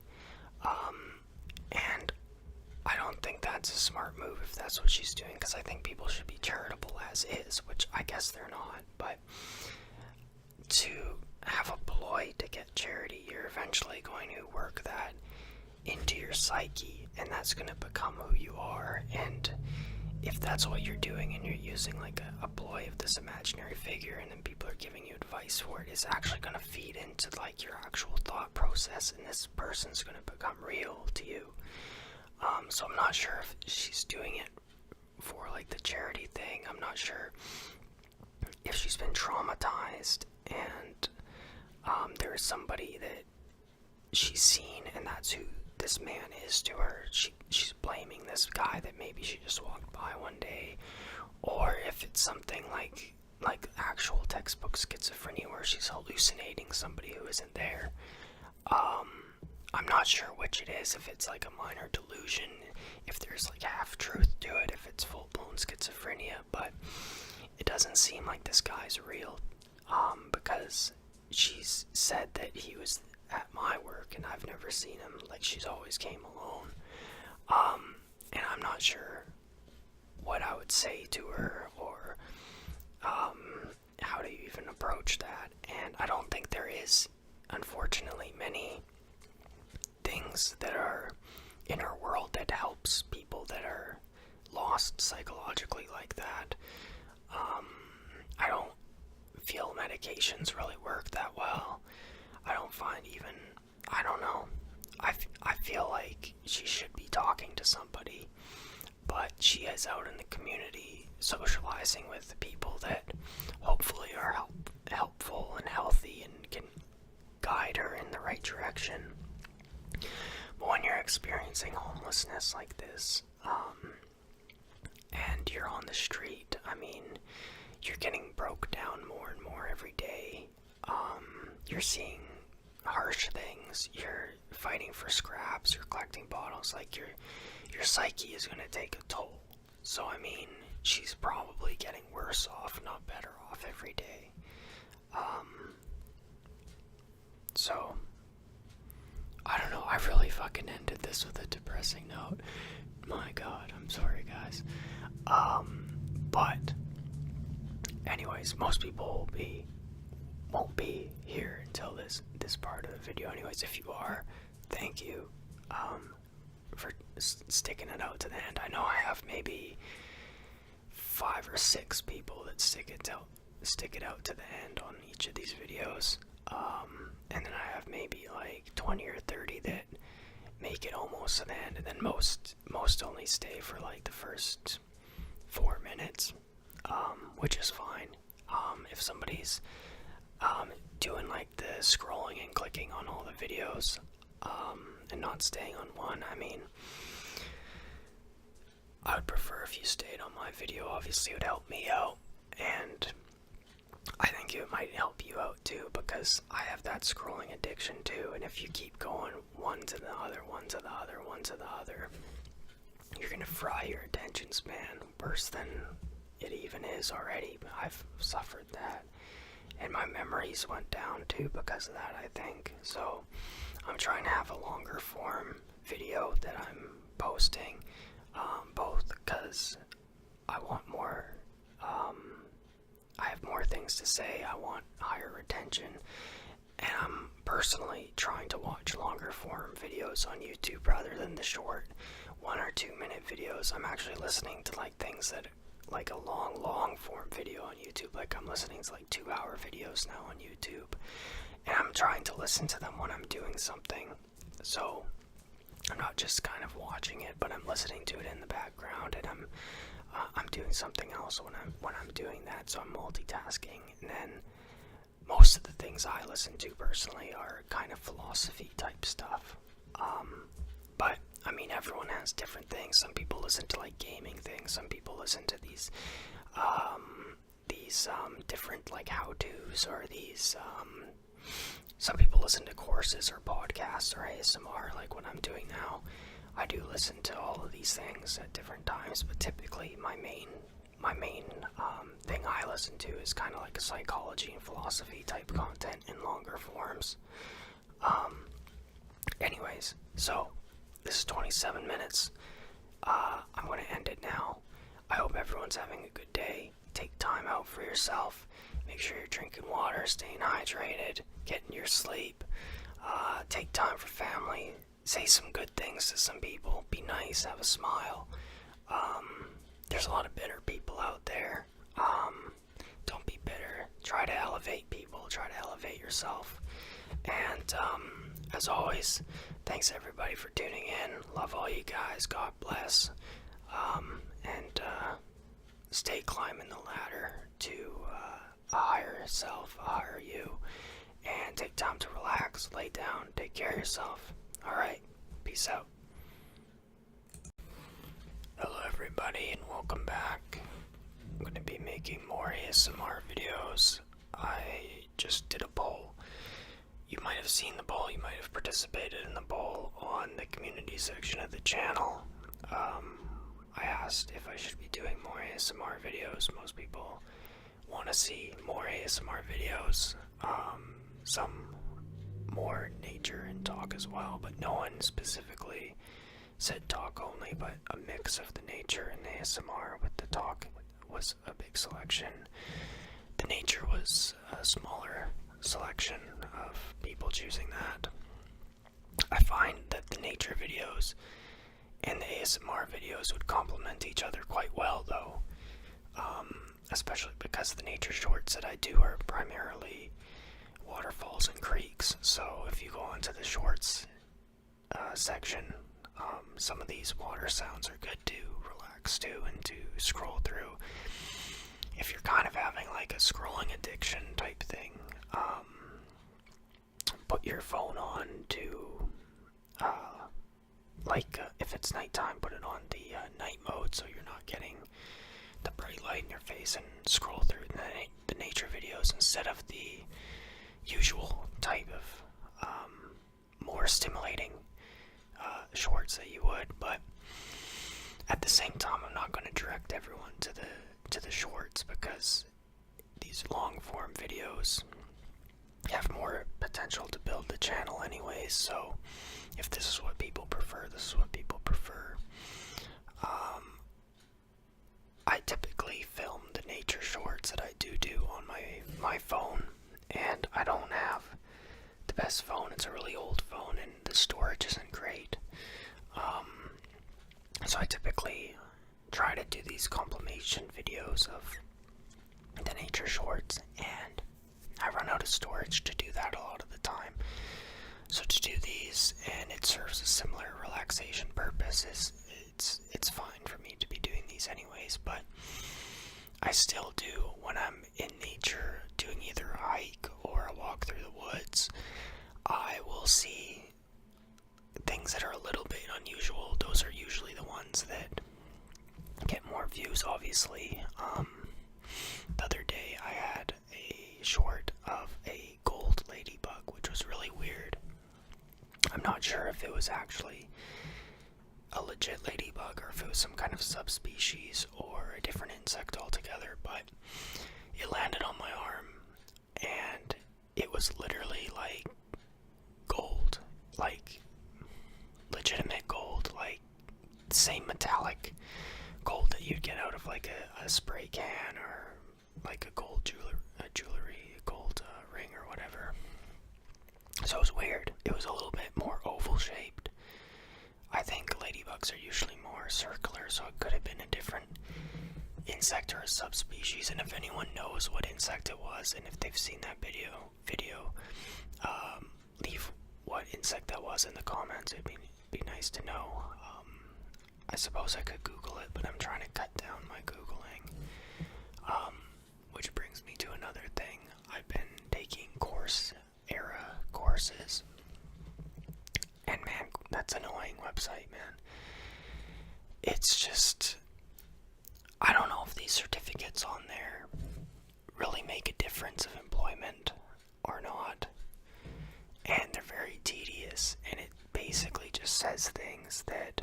and I don't think that's a smart move if that's what she's doing, because I think people should be charitable as is, which I guess they're not, but to have a ploy to get charity, you're eventually going to work that into your psyche, and that's going to become who you are, and if that's what you're doing and you're using, like, a ploy of this imaginary figure, and then people are giving you advice for it, it's actually going to feed into, like, your actual thought process, and this person's going to become real to you. So I'm not sure if she's doing it for, like, the charity thing. I'm not sure if she's been traumatized, and there is somebody that she's seen, and that's who this man is to her. She's blaming this guy that maybe she just walked by one day, or if it's something like actual textbook schizophrenia where she's hallucinating somebody who isn't there. I'm not sure which it is, if it's like a minor delusion, if there's like half truth to it, if it's full-blown schizophrenia, but it doesn't seem like this guy's real, because she's said that he was at my work and I've never seen him, like she's always came alone. and I'm not sure what I would say to her, or how to even approach that. And I don't think there is, unfortunately, many things that are in her world that helps people that are lost psychologically like that. I don't feel medications really work that well. I don't find even, I don't know, I feel like she should be talking to somebody, but she is out in the community socializing with people that hopefully are helpful and healthy and can guide her in the right direction. But when you're experiencing homelessness like this, and you're on the street, I mean, you're getting broke down more and more every day. You're seeing harsh things. You're fighting for scraps. You're collecting bottles. Like, your psyche is going to take a toll. So, I mean, she's probably getting worse off, not better off every day. So, I don't know. I really fucking ended this with a depressing note. My God, I'm sorry, guys. But anyways, most people won't be here until this part of the video. Anyways, if you are, thank you for sticking it out to the end. I know I have maybe 5 or 6 people that stick it out to the end on each of these videos, and then I have maybe like 20 or 30 that make it almost to the end, and then most only stay for like the first 4 minutes, which is fine. If somebody's doing like the scrolling and clicking on all the videos, and not staying on one, I mean, I would prefer if you stayed on my video. Obviously, it would help me out, and I think it might help you out too, because I have that scrolling addiction too, and if you keep going one to the other, one to the other, one to the other, you're gonna fry your attention span worse than it even is already. I've suffered that, and my memories went down too because of that, I think. So I'm trying to have a longer form video that I'm posting, both because I want more, I have more things to say, I want higher retention, and I'm personally trying to watch longer form videos on YouTube rather than the short 1 or 2 minute videos. I'm actually listening to like things that, like a long form video on YouTube. Like, I'm listening to like 2-hour videos now on YouTube, and I'm trying to listen to them when I'm doing something. So I'm not just kind of watching it, but I'm listening to it in the background, and I'm doing something else when I'm doing that. So I'm multitasking. And then most of the things I listen to personally are kind of philosophy type stuff. But I mean, everyone has different things. Some people listen to like gaming things. Some people listen to these different like how-tos, or these some people listen to courses or podcasts or ASMR, like what I'm doing now. I do listen to all of these things at different times, but typically my main thing I listen to is kind of like a psychology and philosophy type content in longer forms. Anyways, so this is 27 minutes. I'm going to end it now. I hope everyone's having a good day. Take time out for yourself. Make sure you're drinking water, staying hydrated, getting your sleep. Take time for family. Say some good things to some people. Be nice, have a smile. There's a lot of bitter people out there. Don't be bitter. Try to elevate people. Try to elevate yourself. And as always, thanks everybody for tuning in. Love all you guys. God bless. And stay climbing the ladder to a higher self, a higher you. And take time to relax, lay down, take care of yourself. Alright, peace out. Hello everybody, and welcome back. I'm going to be making more ASMR videos. I just did a poll. You might have seen the poll, you might have participated in the poll on the community section of the channel. I asked if I should be doing more ASMR videos. Most people want to see more ASMR videos. Some more nature and talk as well, but no one specifically said talk only, but a mix of the nature and the ASMR with the talk was a big selection. The nature was a smaller selection of people choosing that. I find that the nature videos and the ASMR videos would complement each other quite well, though, especially because the nature shorts that I do are primarily waterfalls and creeks. So if you go onto the shorts section, some of these water sounds are good to relax to and to scroll through. If you're kind of having like a scrolling addiction type thing, put your phone on to, if it's nighttime, put it on the night mode so you're not getting the bright light in your face, and scroll through the nature videos instead of the usual type of more stimulating shorts that you would. But at the same time, I'm not going to direct everyone to the shorts, because these long form videos have more potential to build the channel anyways. So if this is what people prefer, this is what people prefer. I typically film the nature shorts that I do on my phone, and I don't have the best phone. It's a really old phone and the storage isn't great. So I typically try to do these compilation videos of the nature shorts, and I run out of storage to do that a lot of the time. So to do these, and it serves a similar relaxation purpose, it's fine for me to be doing these anyways. But I still do, when I'm in nature doing either a hike or a walk through the woods, I will see things that are a little bit unusual. Those are usually the ones that get more views, obviously. The other day I had a short of a gold ladybug, which was really weird. I'm not sure if it was actually a legit ladybug or if it was some kind of subspecies or a different insect altogether, but it landed on my arm and it was literally like gold, like legitimate gold, like same metallic gold that you'd get out of like a spray can or like a gold jewelry, gold ring or whatever. So it was weird. It was a little bit more oval shaped. I think ladybugs are usually more circular, so it could have been a different insect or a subspecies. And if anyone knows what insect it was, and if they've seen that video, leave what insect that was in the comments. It'd be nice to know. I suppose I could Google it, but I'm trying to cut down my Googling. Which brings me to another thing. I've been taking Coursera courses. And man, that's an annoying website, man. It's just, I don't know if these certificates on there really make a difference of employment or not. And they're very tedious, and it basically just says things that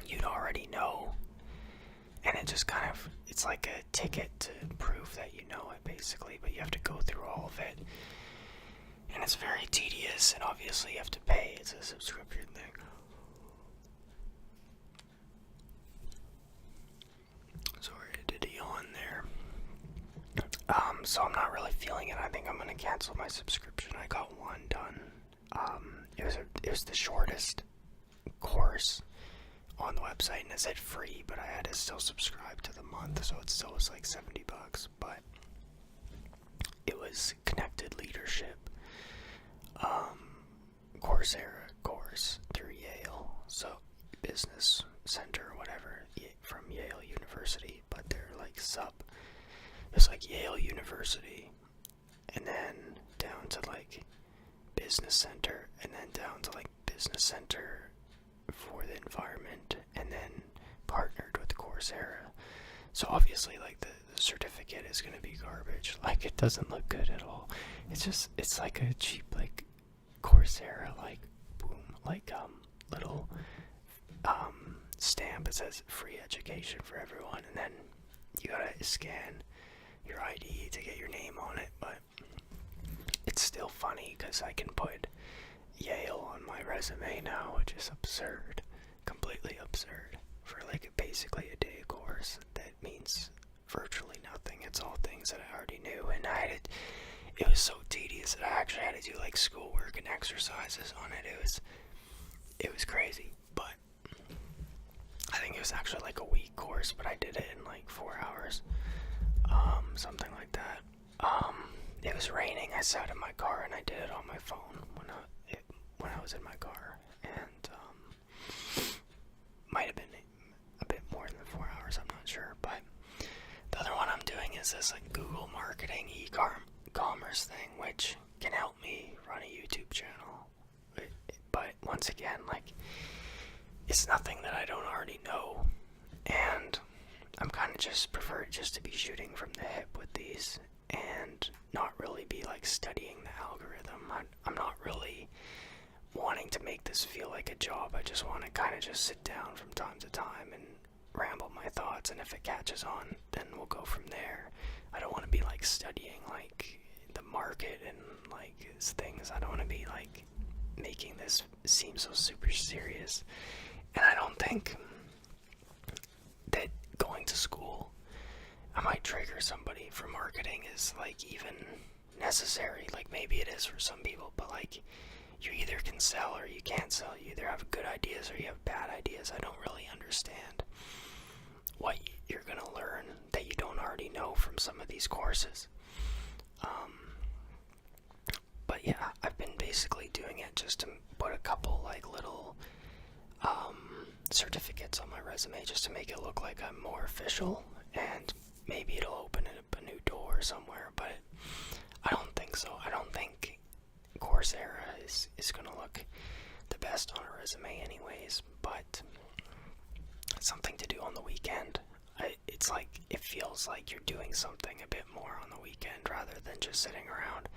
you'd already know. And it just kind of, it's like a ticket to prove that you know it, basically, but you have to go through all of it. And it's very tedious, and obviously you have to pay. It's a subscription thing. Sorry, I did a yawn there. So I'm not really feeling it. I think I'm gonna cancel my subscription. I got one done. It was the shortest course on the website, and it said free, but I had to still subscribe to the month, so it still was like $70. But it was Connected Leadership, Coursera course through Yale, so Business Center or whatever, from Yale University, but they're like it's like Yale University, and then down to like Business Center, and then down to like Business Center for the Environment, and then partnered with Coursera. So obviously, like, the certificate is going to be garbage. Like, it doesn't look good at all. It's like a cheap, like, Coursera, like, boom, like, little, stamp. It says free education for everyone, and then you gotta scan your ID to get your name on it. But it's still funny because I can put Yale on my resume now, which is absurd. Completely absurd. For like basically a day course that means virtually nothing. It's all things that I already knew, and it was so tedious that I actually had to do like schoolwork and exercises on it. It was crazy, but I think it was actually like a week course, but I did it in like 4 hours, something like that. It was raining. I sat in my car and I did it on my phone when I was in my car, and might have been a bit more than 4 hours. I'm not sure, but the other one I'm doing is this like Google marketing e-commerce thing, which can help me run a YouTube channel. But once again, like, it's nothing that I don't already know, and I'm kind of just prefer just to be shooting from the hip with these and not really be like studying the algorithm. I'm not really wanting to make this feel like a job. I just want to kind of just sit down from time to time and ramble my thoughts, and if it catches on, then we'll go from there. I don't want to be like studying like the market and like things. I don't want to be like making this seem so super serious. And I don't think that going to school, I might trigger somebody for marketing, is like even necessary. Like maybe it is for some people, but like you either can sell or you can't sell. You either have good ideas or you have bad ideas. I don't really understand what you're going to learn that you don't already know from some of these courses. But yeah, I've been basically doing it just to put a couple like little certificates on my resume just to make it look like I'm more official, and maybe it'll open up a new door somewhere, but I don't think so. I don't think Coursera is going to look the best on a resume anyways, but it's something to do on the weekend. It's like, it feels like you're doing something a bit more on the weekend rather than just sitting around.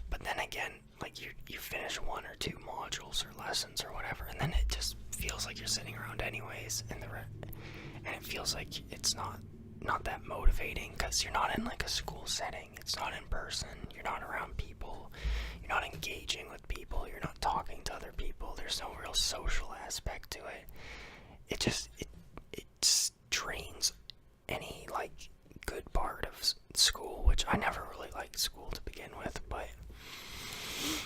But then again, like you finish 1 or 2 modules or lessons or whatever, and then it just feels like you're sitting around anyways, and it feels like it's not that motivating because you're not in like a school setting. It's not in person. You're not around people. You're not engaging with people. You're not talking to other people. There's no real social aspect to it. It drains any like good part of school, which I never really liked school to begin with, but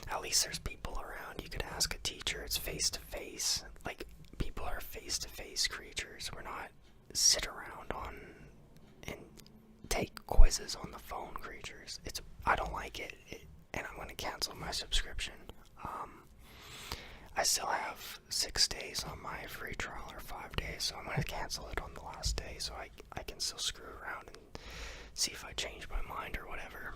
at least there's people around. You could ask a teacher. It's face to face. Like, people are face to face creatures. We're not sit around and take quizzes on the phone creatures. I don't like it, and I'm going to cancel my subscription. I still have 6 days on my free trial, or 5 days, so I'm going to cancel it on the last day so I can still screw around and see if I change my mind or whatever.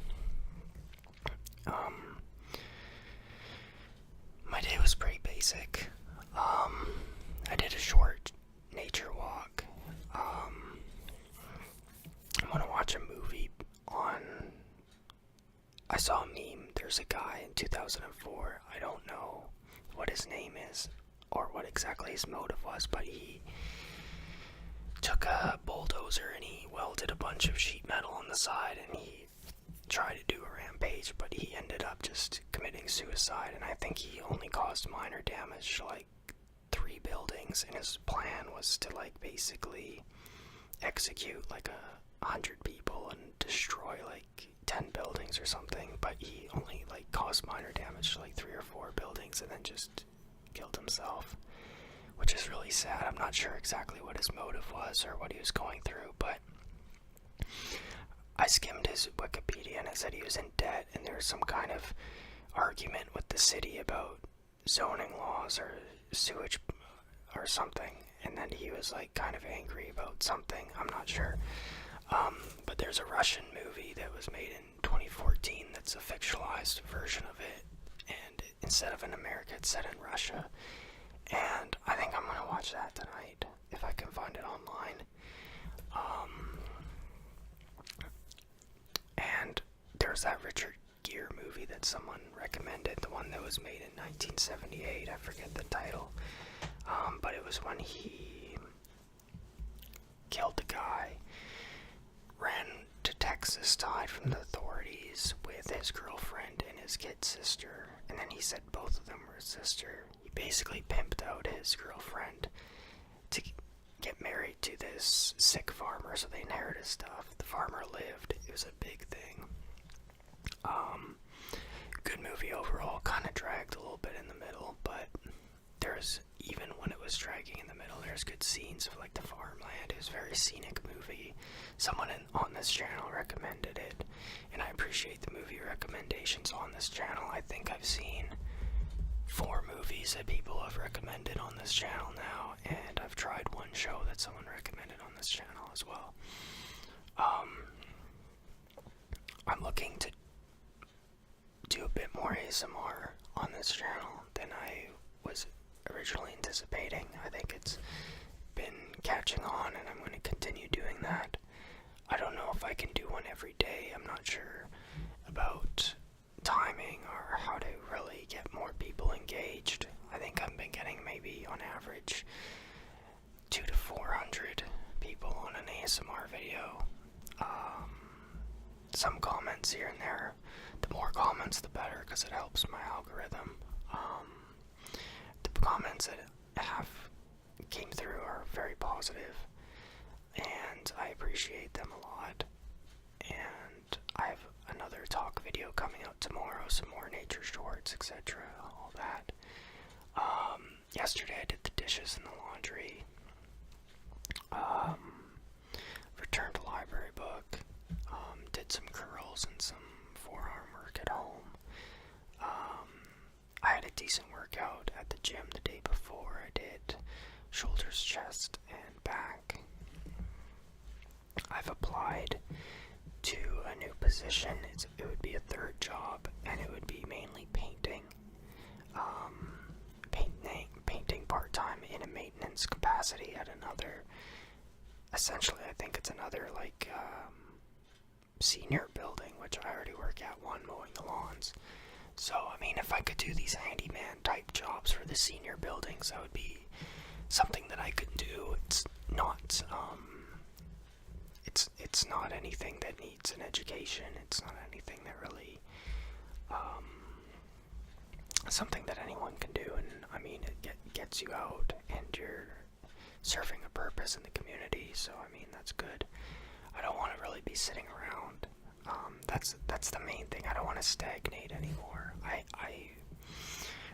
My day was pretty basic. I did a short nature walk. I'm gonna watch a movie I saw a meme. There's a guy in 2004. I don't know what his name is or what exactly his motive was, but he took a bulldozer and he welded a bunch of sheet metal on the side, and he tried to do a rampage, but he ended up just committing suicide, and I think he only caused minor damage to like 3 buildings, and his plan was to like basically execute like 100 people and destroy like 10 buildings or something, but he only like caused minor damage to like 3 or 4 buildings and then just killed himself, which is really sad. I'm not sure exactly what his motive was or what he was going through, but I skimmed his Wikipedia and it said he was in debt, and there was some kind of argument with the city about zoning laws or sewage or something, and then he was like kind of angry about something. I'm not sure. But there's a Russian movie that was made in 2014 that's a fictionalized version of it, and instead of in America, it's set in Russia. And I think I'm gonna watch that tonight if I can find it online. And there's that Richard Gere movie that someone recommended, the one that was made in 1978. I forget the title. But it was when he killed the guy, ran to Texas to hide from the authorities with his girlfriend and his kid's sister, and then he said both of them were his sister. He basically pimped out his girlfriend to get married to this sick farmer so they inherited stuff. The farmer lived. It was a big thing. Good movie overall. Kind of dragged a little bit in the middle, but there's, even when it was dragging in the middle, there's good scenes of like the farmland. It was a very scenic movie. Someone on this channel recommended it, and I appreciate the movie recommendations on this channel. I think I've seen 4 movies that people have recommended on this channel now, and I've tried one show that someone recommended on this channel as well. I'm looking to do a bit more ASMR on this channel than I was originally anticipating. I think it's been catching on, and I'm going to continue doing that. I don't know if I can do one every day. I'm not sure about timing or how to really get more people engaged. I think I've been getting maybe on average 200 to 400 people on an ASMR video. Some comments here and there. The more comments, the better, because it helps my algorithm. The comments that have came through are very positive, and I appreciate them a lot. And I have another talk video coming out tomorrow, some more nature shorts, etc., all that. Yesterday I did the dishes and the laundry. Returned a library book. Did some curls and some forearm work at home. I had a decent workout at the gym the day before. I did shoulders, chest, and back. I've applied to a new position. It would be a third job, and it would be mainly painting. Painting part-time in a maintenance capacity at another, essentially I think it's another like senior building, which I already work at, one mowing the lawns. So I mean, if I could do these handyman type jobs for the senior buildings, that would be something that I could do. It's not it's not anything that needs an education. It's not anything that really something that anyone can do, and I mean, it gets you out and you're serving a purpose in the community, so I mean, that's good. I don't want to really be sitting around. That's the main thing. I don't want to stagnate anymore. I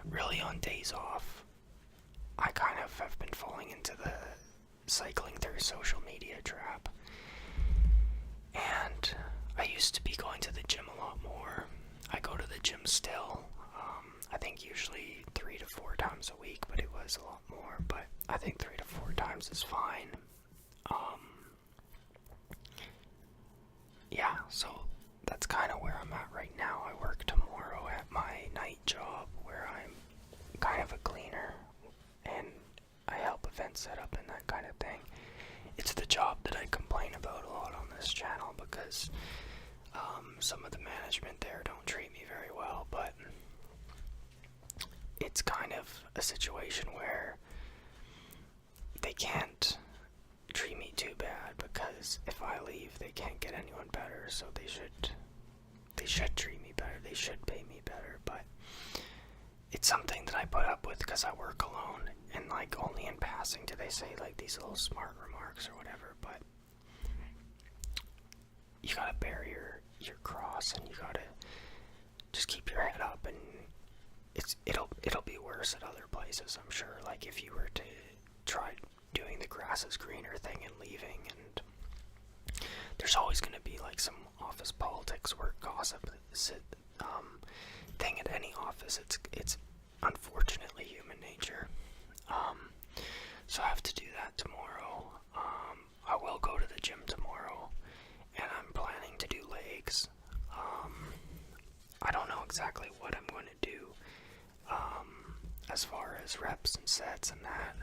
really, on days off, I kind of have been falling into the cycling through social media trap. And I used to be going to the gym a lot more. I go to the gym still. I think usually 3 to 4 times a week, but it was a lot more. But I think 3 to 4 times is fine. Yeah, so that's kind of where I'm at right now. I work tomorrow at my night job where I'm kind of a cleaner and I help event setup and that kind of thing. It's the job that I complain about a lot on this channel because some of the management there don't treat me very well, but it's kind of a situation where they can't treat me too bad because if I leave they can't get anyone better, so they should treat me better, they should pay me better, but it's something that I put up with because I work alone, and like only in passing do they say like these little smart remarks or whatever, but you gotta bear your cross and you gotta just keep your head up, and it'll be worse at other places, I'm sure. Like if you were to try doing the grass is greener thing and leaving, and there's always going to be like some office politics, work gossip thing at any office. It's unfortunately human nature. So I have to do that tomorrow. I will go to the gym tomorrow, and I'm planning to do legs. I don't know exactly what I'm going to do as far as reps and sets and that.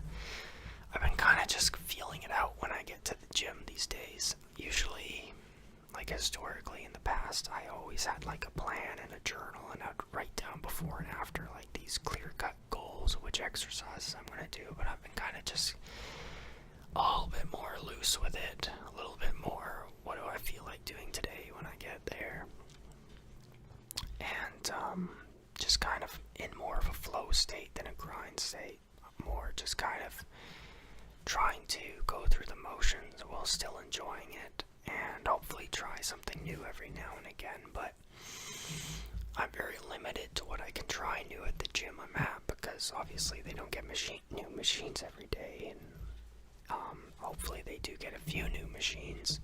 I've been kind of just feeling it out when I get to the gym these days. Usually, like historically in the past, I always had like a plan and a journal, and I'd write down before and after like these clear-cut goals of which exercises I'm going to do, but I've been kind of just a little bit more loose with it, a little bit more, what do I feel like doing today when I get there? And and just kind of in more of a flow state than a grind state. More just kind of trying to go through the motions while still enjoying it, and hopefully try something new every now and again. But I'm very limited to what I can try new at the gym I'm at, because obviously they don't get new machines every day, and hopefully they do get a few new machines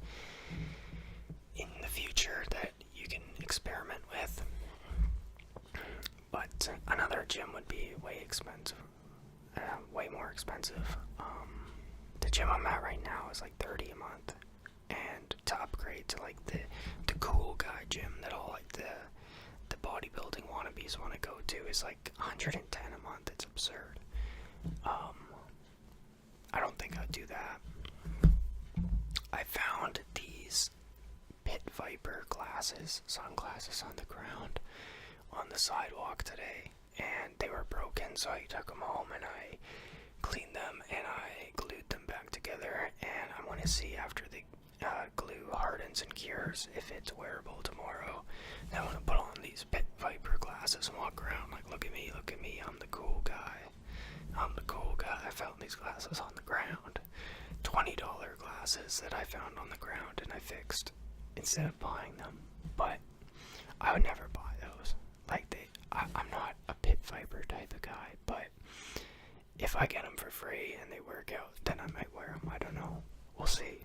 in the future that you can experiment with. But another gym would be way expensive, way more expensive. The gym I'm at right now is like $30 a month, and to upgrade to like the cool guy gym that all like the bodybuilding wannabes want to go to is like $110 a month. It's absurd. I don't think I'd do that. I found these Pit Viper sunglasses on the ground on the sidewalk today, and they were broken, so I took them home and I cleaned them and I glued them back together, and I want to see after the glue hardens and cures if it's wearable tomorrow. Then I want to put on these Pit Viper glasses and walk around like, look at me, I'm the cool guy. I found these glasses on the ground. $20 glasses that I found on the ground and I fixed instead of buying them. But I would never buy those. I'm not a Pit Viper type of guy, but if I get them for free and they work out, then I might wear them. I don't know. We'll see.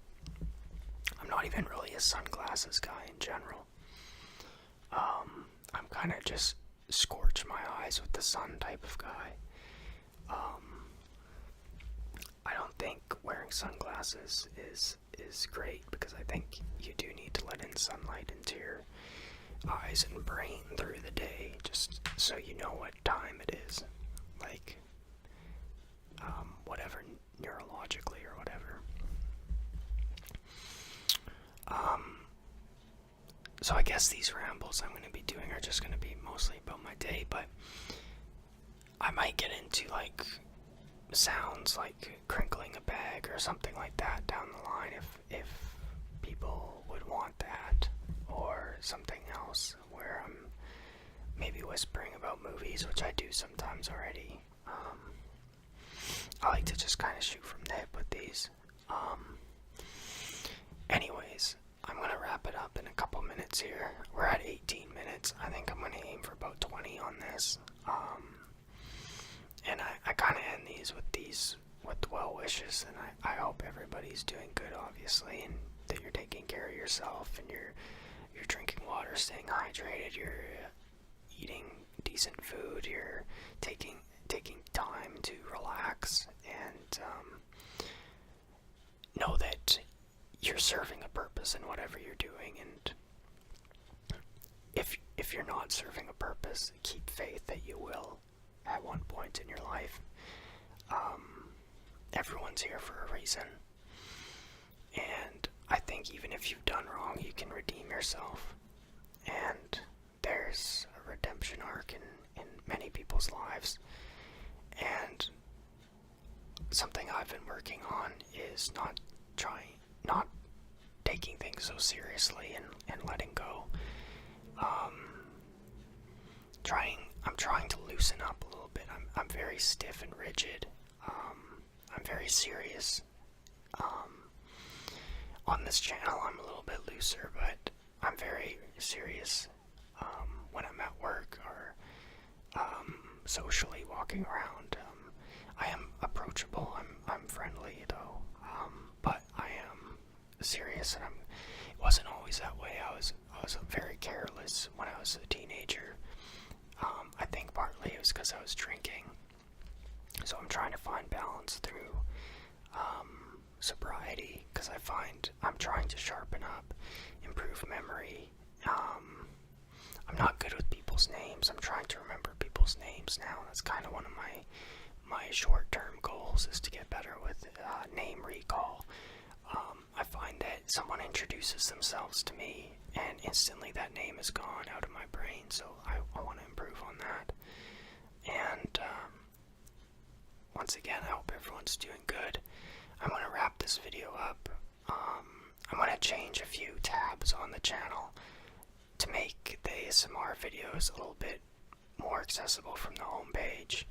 I'm not even really a sunglasses guy in general. I'm kind of just scorch my eyes with the sun type of guy. I don't think wearing sunglasses is great, because I think you do need to let in sunlight into your eyes and brain through the day, just so you know what time it is, like whatever, neurologically or whatever. So I guess these rambles I'm going to be doing are just going to be mostly about my day, but I might get into like sounds like crinkling a bag or something like that down the line if people would want that, or something else where I'm maybe whispering about movies, which I do sometimes already. I like to just kind of shoot from the hip with these. Anyways, I'm going to wrap it up in a couple minutes here. We're at 18 minutes. I think I'm going to aim for about 20 on this. And I kind of end these with well wishes, and I hope everybody's doing good, obviously, and that you're taking care of yourself, and you're drinking water, staying hydrated, you're eating decent food, you're taking time to relax, and know that you're serving a purpose in whatever you're doing. And if you're not serving a purpose, keep faith that you will at one point in your life. Everyone's here for a reason, and I think even if you've done wrong, you can redeem yourself, and there's a redemption arc in many people's lives. And something I've been working on is not taking things so seriously and letting go. I'm trying to loosen up a little bit. I'm very stiff and rigid. I'm very serious. On this channel, I'm a little bit looser, but I'm very serious when I'm at work or socially walking around. I am approachable. I'm friendly though, but I am serious, and it wasn't always that way. I was very careless when I was a teenager. I think partly it was because I was drinking, so I'm trying to find balance through sobriety, because I find I'm trying to sharpen up, improve memory. I'm not good with people's names. I'm trying to remember people's names now. That's kind of one of my short-term goals, is to get better with name recall. I find that someone introduces themselves to me and instantly that name is gone out of my brain, so I want to improve on that. And once again, I hope everyone's doing good. I'm going to wrap this video up. I'm going to change a few tabs on the channel to make the ASMR videos a little bit more accessible from the homepage,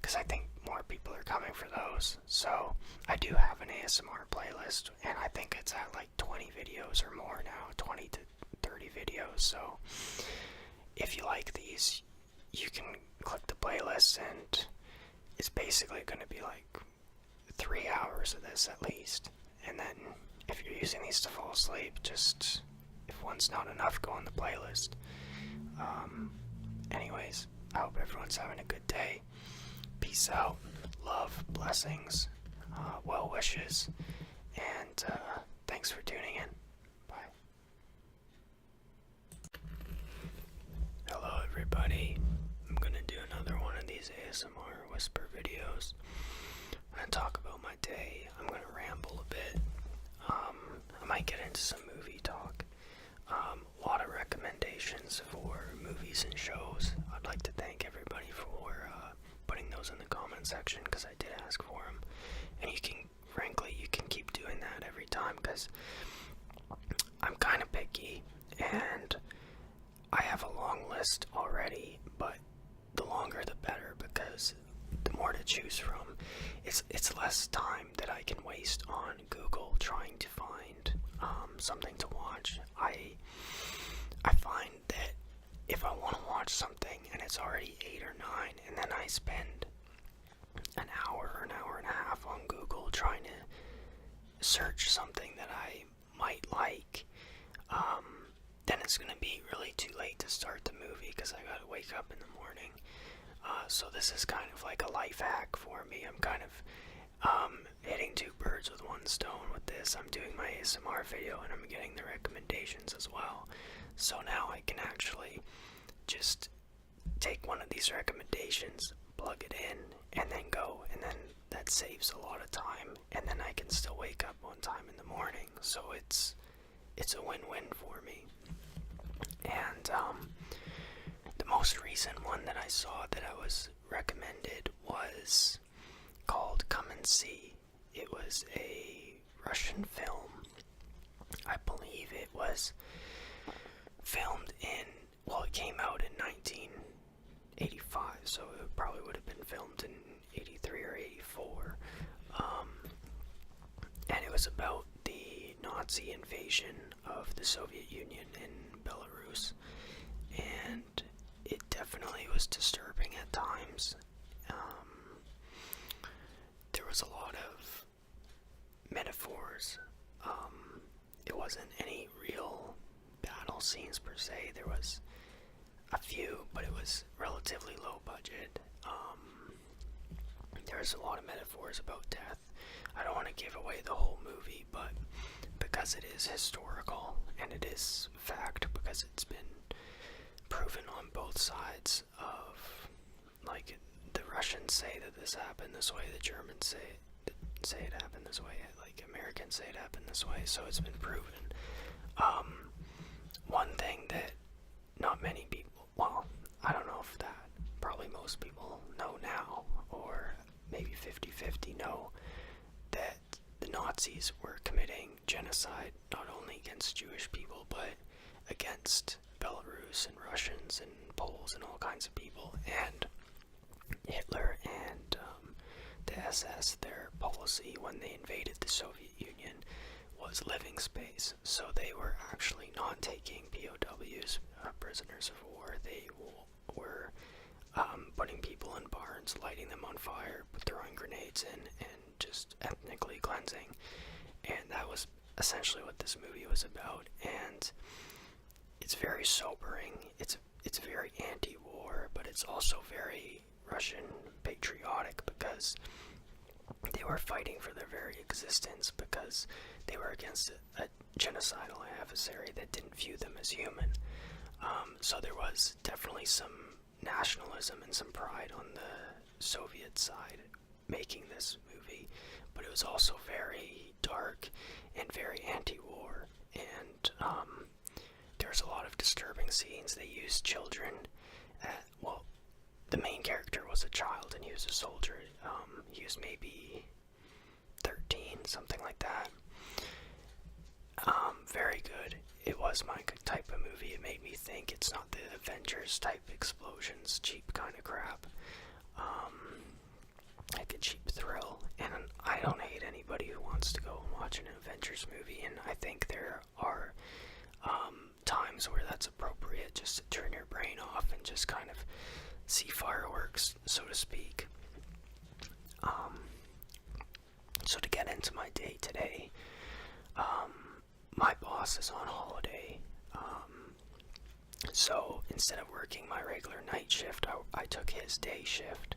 because I think more people are coming for those. So I do have an ASMR playlist, and I think it's at like 20 videos or more now, 20 to 30 videos. So if you like these, you can click the playlist, and it's basically going to be like 3 hours of this at least. And then if you're using these to fall asleep, just if one's not enough, go on the playlist. Anyways, I hope everyone's having a good day. Peace out, love, blessings, well wishes, and thanks for tuning in. Bye. Hello everybody. I'm gonna do another one of these ASMR whisper videos. I'm gonna talk about my day. I'm gonna ramble a bit. I might get into some movie talk. A lot of recommendations for movies and shows. I'd like to thank everybody for putting those in the comment section, because I did ask for them. And you can keep doing that every time, because I'm kind of picky, and I have a long list already, but the longer the better, because the more to choose from, it's less time that I can waste on Google trying to find something to watch. I find that if I want to watch something and it's already 8 or 9, and then I spend an hour or an hour and a half on Google trying to search something that I might like, then it's going to be really too late to start the movie, because I got to wake up in the morning. So this is kind of like a life hack for me. I'm kind of hitting 2 birds with 1 stone with this. I'm doing my ASMR video, and I'm getting the recommendations as well. So now I can actually just take one of these recommendations, plug it in, and then go, and then that saves a lot of time, and then I can still wake up on time in the morning. So it's a win-win for me. And the most recent one that I saw that I was recommended was called Come and See. It was a Russian film. I believe it was filmed it came out in 1985, so it probably would have been filmed in 83 or 84. And it was about the Nazi invasion of the Soviet Union in Belarus. And it definitely was disturbing at times. There was a lot of metaphors. It wasn't any real battle scenes per se. There was a few, but it was relatively low budget. There was a lot of metaphors about death. I don't want to give away the whole movie, but because it is historical and it is fact, because it's been proven on both sides of, like, the Russians say that this happened this way, the Germans say it happened this way, like Americans say it happened this way, so it's been proven. One thing that not many people, well, I don't know if that, probably most people know now, or maybe 50-50 know, that the Nazis were committing genocide not only against Jewish people, but against Belarus and Russians and Poles and all kinds of people. And Hitler and the SS, their policy when they invaded the Soviet Union was living space. So they were actually not taking POWs, prisoners of war. They were putting people in barns, lighting them on fire, throwing grenades in, and just ethnically cleansing. And that was essentially what this movie was about. And it's very sobering. It's very anti-war, but it's also very Russian patriotic, because they were fighting for their very existence, because they were against a genocidal adversary that didn't view them as human. So there was definitely some nationalism and some pride on the Soviet side making this movie, but it was also very dark and very anti-war, and there's a lot of disturbing scenes. They used children. The main character was a child, and he was a soldier. He was maybe 13, something like that. Very good. it was my type of movie. It made me think. It's not the Avengers type explosions, cheap kind of crap. Like a cheap thrill. And I don't hate anybody who wants to go and watch an Avengers movie, and I think there are times where that's appropriate, just to turn your brain off and just kind of see fireworks, so to speak. So to get into my day today, my boss is on holiday, so instead of working my regular night shift, I took his day shift,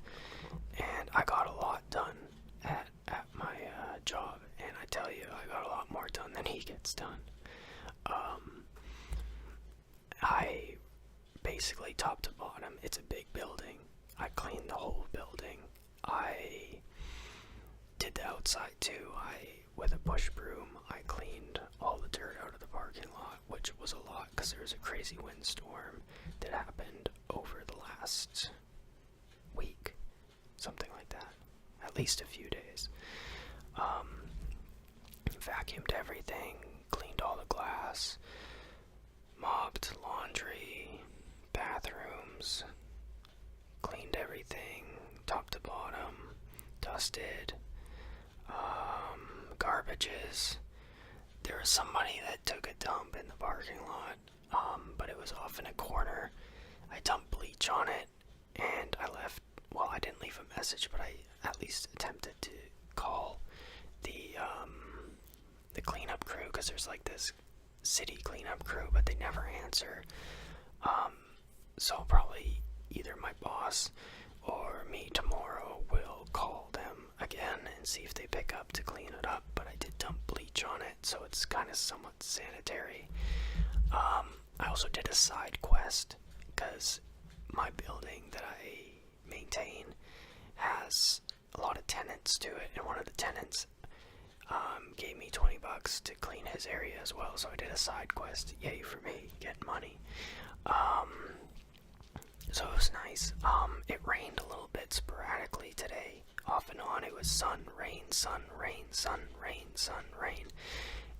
and I got a lot done at my job, and I tell you, I got a lot more done than he gets done. I basically, top to bottom, it's a big building. I cleaned the whole building. I did the outside too. With a push broom, I cleaned all the dirt out of the parking lot, which was a lot because there was a crazy windstorm that happened over the last week, something like that, at least a few days. Vacuumed everything, cleaned all the glass, mopped laundry, bathrooms, cleaned everything, top to bottom, dusted, garbages. There was somebody that took a dump in the parking lot, but it was off in a corner. I dumped bleach on it, and I left, well, I didn't leave a message, but I at least attempted to call the cleanup crew, because there's like this city cleanup crew, but they never answer. So probably either my boss or me tomorrow will call them again and see if they pick up to clean it up, but I did dump bleach on it, so it's kind of somewhat sanitary. I also did a side quest, because my building that I maintain has a lot of tenants to it, and one of the tenants gave me $20 to clean his area as well, so I did a side quest. Yay for me, getting money. So it was nice. It rained a little bit sporadically today, off and on. It was sun, rain, sun, rain, sun, rain, sun, rain,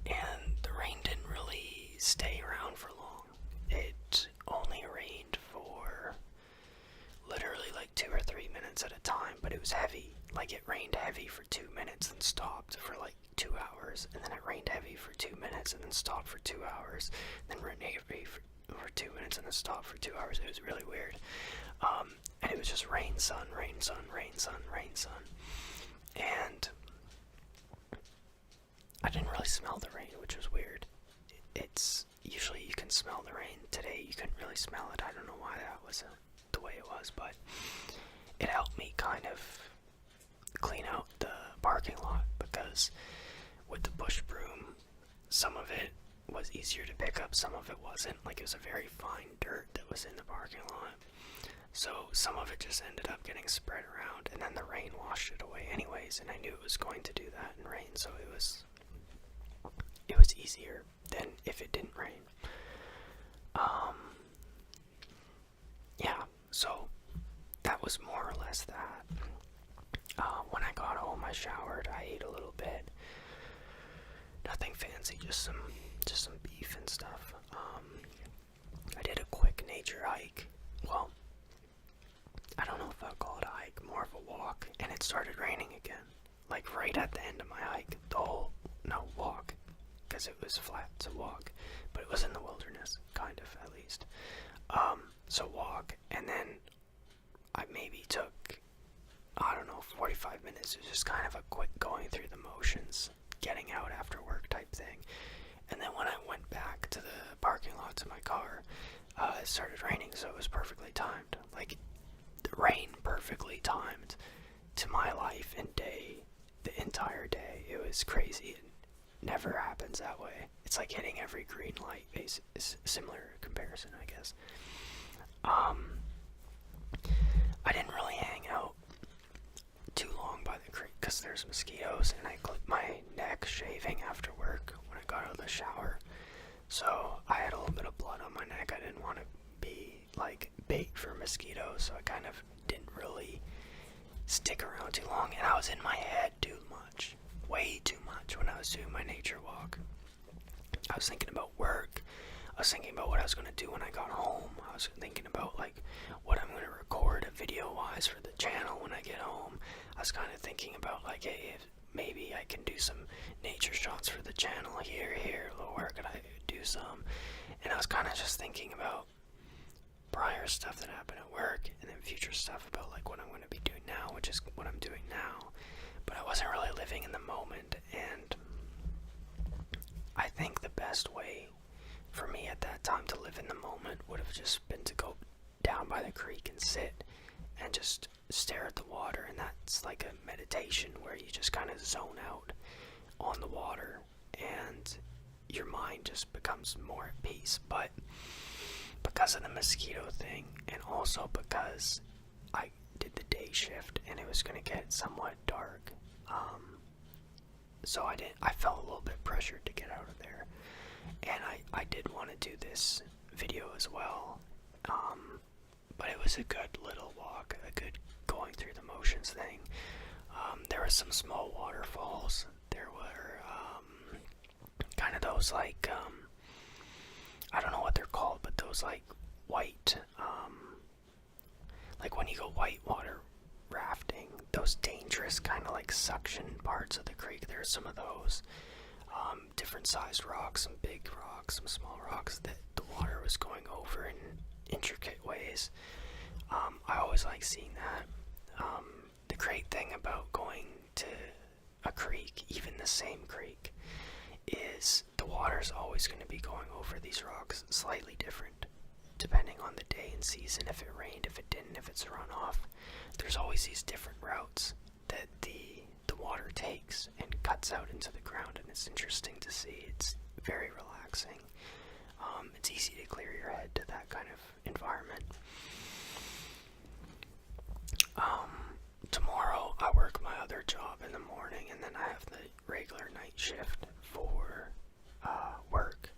and the rain didn't really stay around for long. It only rained for literally like 2 or 3 minutes at a time, but it was heavy. Like, it rained heavy for 2 minutes and stopped for like 2 hours, and then it rained heavy for 2 minutes and then stopped for 2 hours, then rained heavy for 2 minutes and then stopped for 2 hours. It was really weird. And it was just rain, sun, rain, sun, rain, sun, rain, sun. And I didn't really smell the rain, which was weird. It's usually you can smell the rain. Today you couldn't really smell it. I don't know why that was the way it was, but it helped me kind of clean out the parking lot, because with the push broom, some of it was easier to pick up, some of it wasn't. Like, it was a very fine dirt that was in the parking lot, so some of it just ended up getting spread around, and then the rain washed it away anyways, and I knew it was going to do that in rain, so it was easier than if it didn't rain. Yeah, so that was more or less that. When I got home, I showered, I ate a little bit. Nothing fancy, just some beef and stuff. I did a quick nature hike. Well, I don't know if I'll call it a hike, more of a walk, and it started raining again. Like, right at the end of my hike, walk, because it was flat to walk, but it was in the wilderness, kind of, at least. So walk, and then I maybe took, 45 minutes. It was just kind of a quick going through the motions, getting out after work type thing. And then when I went back to the parking lot to my car, it started raining, so it was perfectly timed. Like, the rain perfectly timed to my life and day, the entire day. It was crazy. It never happens that way. It's like hitting every green light. It's similar comparison, I guess. I didn't really hang out too long by the creek because there's mosquitoes, and I clipped my neck shaving after work when I got out of the shower, so I had a little bit of blood on my neck. I didn't want to be like bait for mosquitoes, so I kind of didn't really stick around too long, and I was in my head too much, way too much, when I was doing my nature walk. I was thinking about work. I was thinking about what I was going to do when I got home. I was thinking about like what I'm going to record video wise for the channel when I get home. I was kind of thinking about like, hey, if maybe I can do some nature shots for the channel here, where could I do some? And I was kind of just thinking about prior stuff that happened at work, and then future stuff about like what I'm going to be doing now, which is what I'm doing now. But I wasn't really living in the moment, and I think the best way for me at that time to live in the moment would have just been to go down by the creek and sit and just stare at the water, and that's like a meditation where you just kind of zone out on the water and your mind just becomes more at peace. But because of the mosquito thing, and also because I did the day shift and it was going to get somewhat dark, so I felt a little bit pressured to get out of there, and I did want to do this video as well, but it was a good little walk, a good going through the motions thing. There were some small waterfalls. There were kind of those like I don't know what they're called, but those like white, like when you go whitewater rafting, those dangerous kind of like suction parts of the creek. There's some of those, different sized rocks, some big rocks, some small rocks that the water was going over in intricate ways. I always like seeing that. The great thing about going to a creek, even the same creek, is the water's always going to be going over these rocks slightly different depending on the day and season. If it rained, if it didn't, if it's a runoff, there's always these different routes that the water takes and cuts out into the ground, and it's interesting to see. It's very relaxing. It's easy to clear your head to that kind of environment. Tomorrow I work my other job in the morning, and then I have the regular night shift for work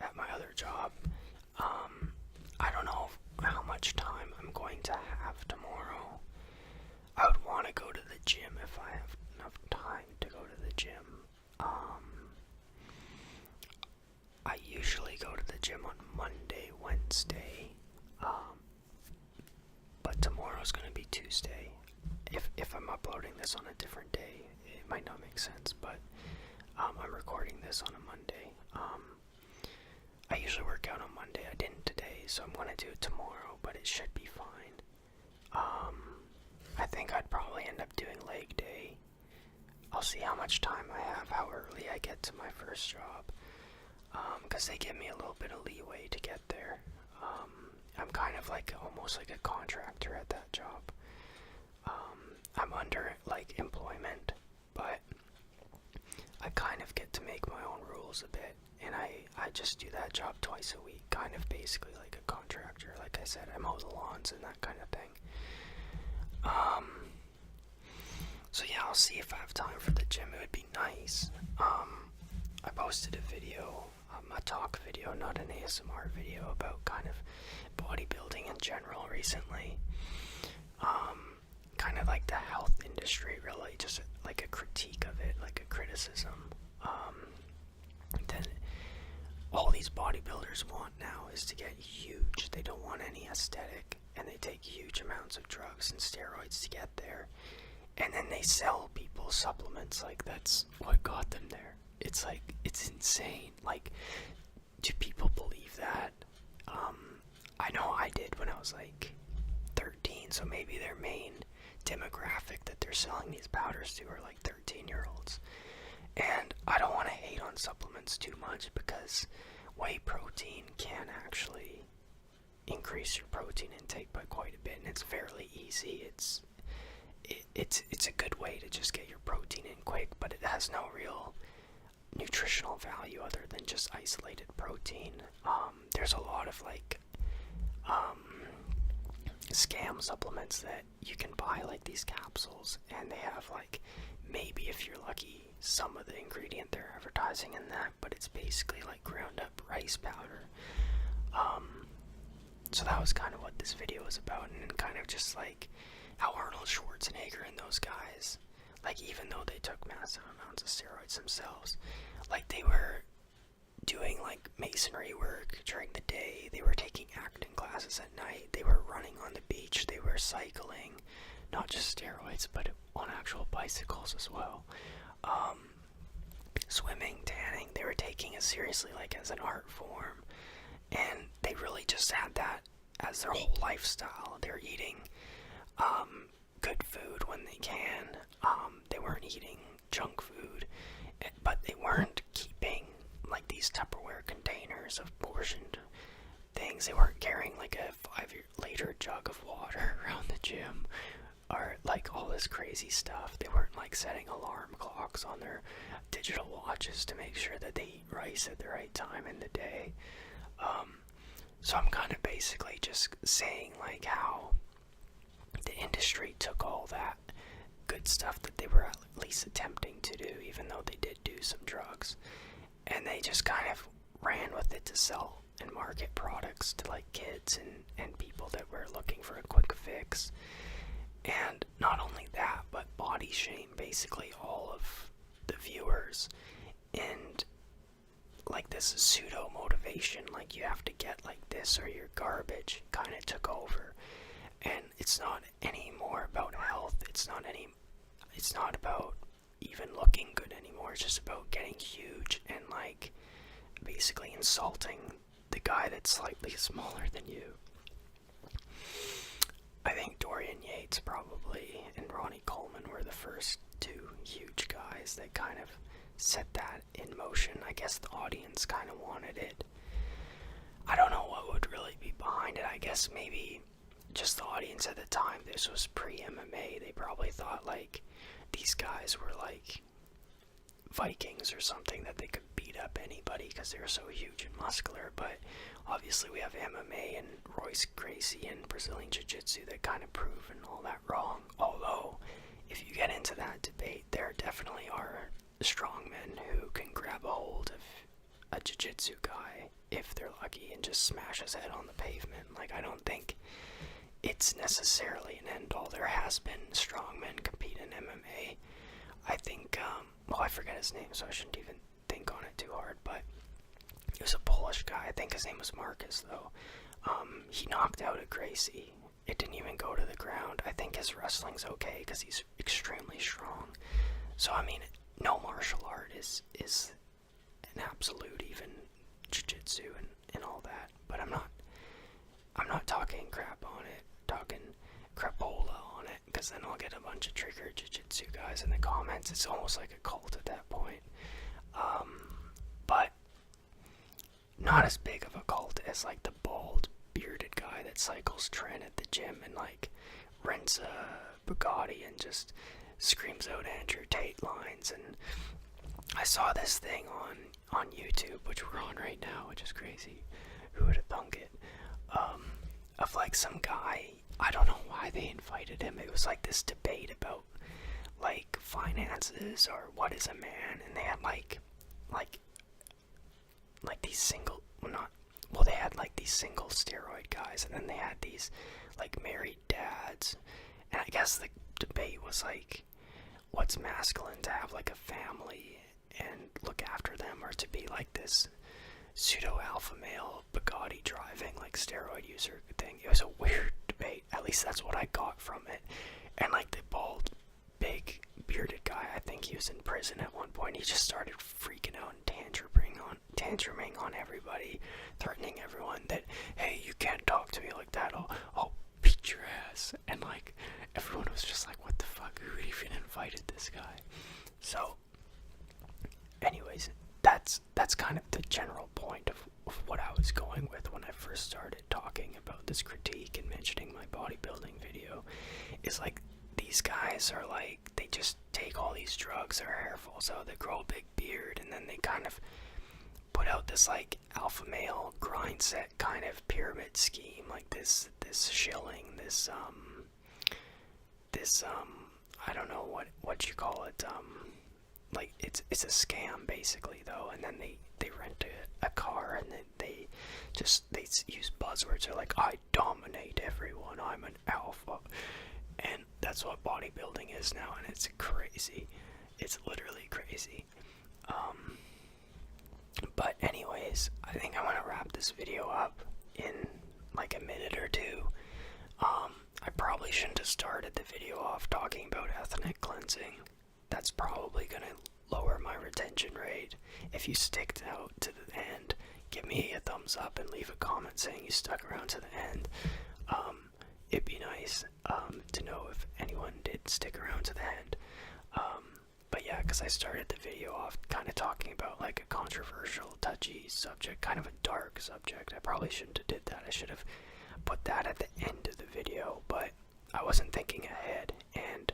at my other job. I don't know how much time I'm going to have tomorrow. I would want to go to the gym if I have enough time to go to the gym. I usually go to the gym on Monday, Wednesday, but tomorrow's going to be Tuesday. If I'm uploading this on a different day, it might not make sense, but I'm recording this on a Monday. I usually work out on Monday. I didn't today, so I'm going to do it tomorrow, but it should be fine. I think I'd probably end up doing leg day. I'll see how much time I have, how early I get to my first job, because they give me a little bit of leeway to get there. I'm kind of like almost like a contractor at that job. I'm under like employment, but I kind of get to make my own rules a bit, and I just do that job twice a week, kind of basically like a contractor. Like I said, I mow the lawns and that kind of thing. So yeah, I'll see if I have time for the gym. It would be nice. I posted a video, a talk video, not an ASMR video, about kind of bodybuilding in general recently. Kind of like the health industry, really, just like a critique of it, like a criticism. Then all these bodybuilders want now is to get huge. They don't want any aesthetic, and they take huge amounts of drugs and steroids to get there. And then they sell people supplements like that's what got them there. It's like, it's insane. Like, do people believe that? I know I did when I was like 13, so maybe their main demographic that they're selling these powders to are like 13-year-olds. And I don't want to hate on supplements too much, because whey protein can actually increase your protein intake by quite a bit, and it's fairly easy. It's a good way to just get your protein in quick, but it has no real nutritional value other than just isolated protein. There's a lot of like scam supplements that you can buy, like these capsules, and they have like, maybe if you're lucky, some of the ingredient they're advertising in that, but it's basically like ground up rice powder. So that was kind of what this video was about, and kind of just like how Arnold Schwarzenegger and those guys, like, even though they took massive amounts of steroids themselves, like, they were doing like masonry work during the day. They were taking acting classes at night. They were running on the beach. They were cycling, not just steroids, but on actual bicycles as well. Swimming, tanning. They were taking it seriously, like as an art form, and they really just had that as their whole lifestyle. They're eating good food when they can. They weren't eating junk food, but they weren't keeping like these Tupperware containers of portioned things. They weren't carrying like a 5-liter jug of water around the gym, or like all this crazy stuff. They weren't like setting alarm clocks on their digital watches to make sure that they eat rice at the right time in the day. So I'm kind of basically just saying like how the industry took all that good stuff that they were at least attempting to do, even though they did do some drugs, and they just kind of ran with it to sell and market products to like kids and people that were looking for a quick fix. And not only that, but body shame basically all of the viewers, and like this pseudo motivation, like you have to get like this or you're garbage, kind of took over. And it's not anymore about health. It's not about even looking good anymore. It's just about getting huge and like basically insulting the guy that's slightly smaller than you. I think Dorian Yates probably and Ronnie Coleman were the first two huge guys that kind of set that in motion. I guess the audience kind of wanted it. I don't know what would really be behind it. I guess maybe just the audience at the time. This was pre-MMA. They probably thought like these guys were like Vikings or something, that they could beat up anybody because they were so huge and muscular. But obviously we have MMA and Royce Gracie and Brazilian Jiu-Jitsu that kind of proven all that wrong. Although if you get into that debate, there definitely are strongmen who can grab a hold of a Jiu-Jitsu guy if they're lucky and just smash his head on the pavement. Like, I don't think it's necessarily an end all. There has been strongmen compete in MMA. I think, well, I forget his name, so I shouldn't even think on it too hard, but he was a Polish guy. I think his name was Marcus, though. He knocked out a Gracie. It didn't even go to the ground. I think his wrestling's okay because he's extremely strong. So, I mean, no martial art is an absolute, even jiu-jitsu and all that. But I'm not talking crap on it, talking crapola on it, because then I'll get a bunch of triggered jiu-jitsu guys in the comments. It's almost like a cult at that point. But not as big of a cult as like the bald, bearded guy that cycles Trent at the gym and like rents a Bugatti and just screams out Andrew Tate lines. And I saw this thing on YouTube, which we're on right now, which is crazy. Who would have thunk it? Of like some guy, I don't know why they invited him. It was like this debate about like finances or what is a man, and they had like these single, they had like these single steroid guys, and then they had these like married dads, and I guess the debate was like, what's masculine, to have like a family and look after them, or to be like this pseudo alpha male Bugatti driving like steroid user thing. It was a weird debate. At least that's what I got from it. And like the bald, big, bearded guy, I think he was in prison at one point. He just started freaking out and tantruming on everybody, threatening everyone that, hey, you can't talk to me like that. I'll beat your ass. And like everyone was just like, what the fuck? Who even invited this guy? So, anyways, that's kind of the general point of what I was going with when I first started talking about this critique and mentioning my bodybuilding video, is like these guys are like, they just take all these drugs, their hair falls out, they grow a big beard, and then they kind of put out this like alpha male grind set kind of pyramid scheme, like this shilling, this I don't know what you call it, like it's a scam basically though. And then they rent a car, and then they use buzzwords. They're like, I dominate everyone, I'm an alpha, and that's what bodybuilding is now, and it's crazy. It's literally crazy. But anyways, I think I want to wrap this video up in like a minute or two. I probably shouldn't have started the video off talking about ethnic cleansing. That's probably going to lower my retention rate. If you stick out to the end, give me a thumbs up and leave a comment saying you stuck around to the end. It'd be nice to know if anyone did stick around to the end. But yeah, because I started the video off kind of talking about like a controversial, touchy subject, kind of a dark subject. I probably shouldn't have did that. I should have put that at the end of the video, but I wasn't thinking ahead. And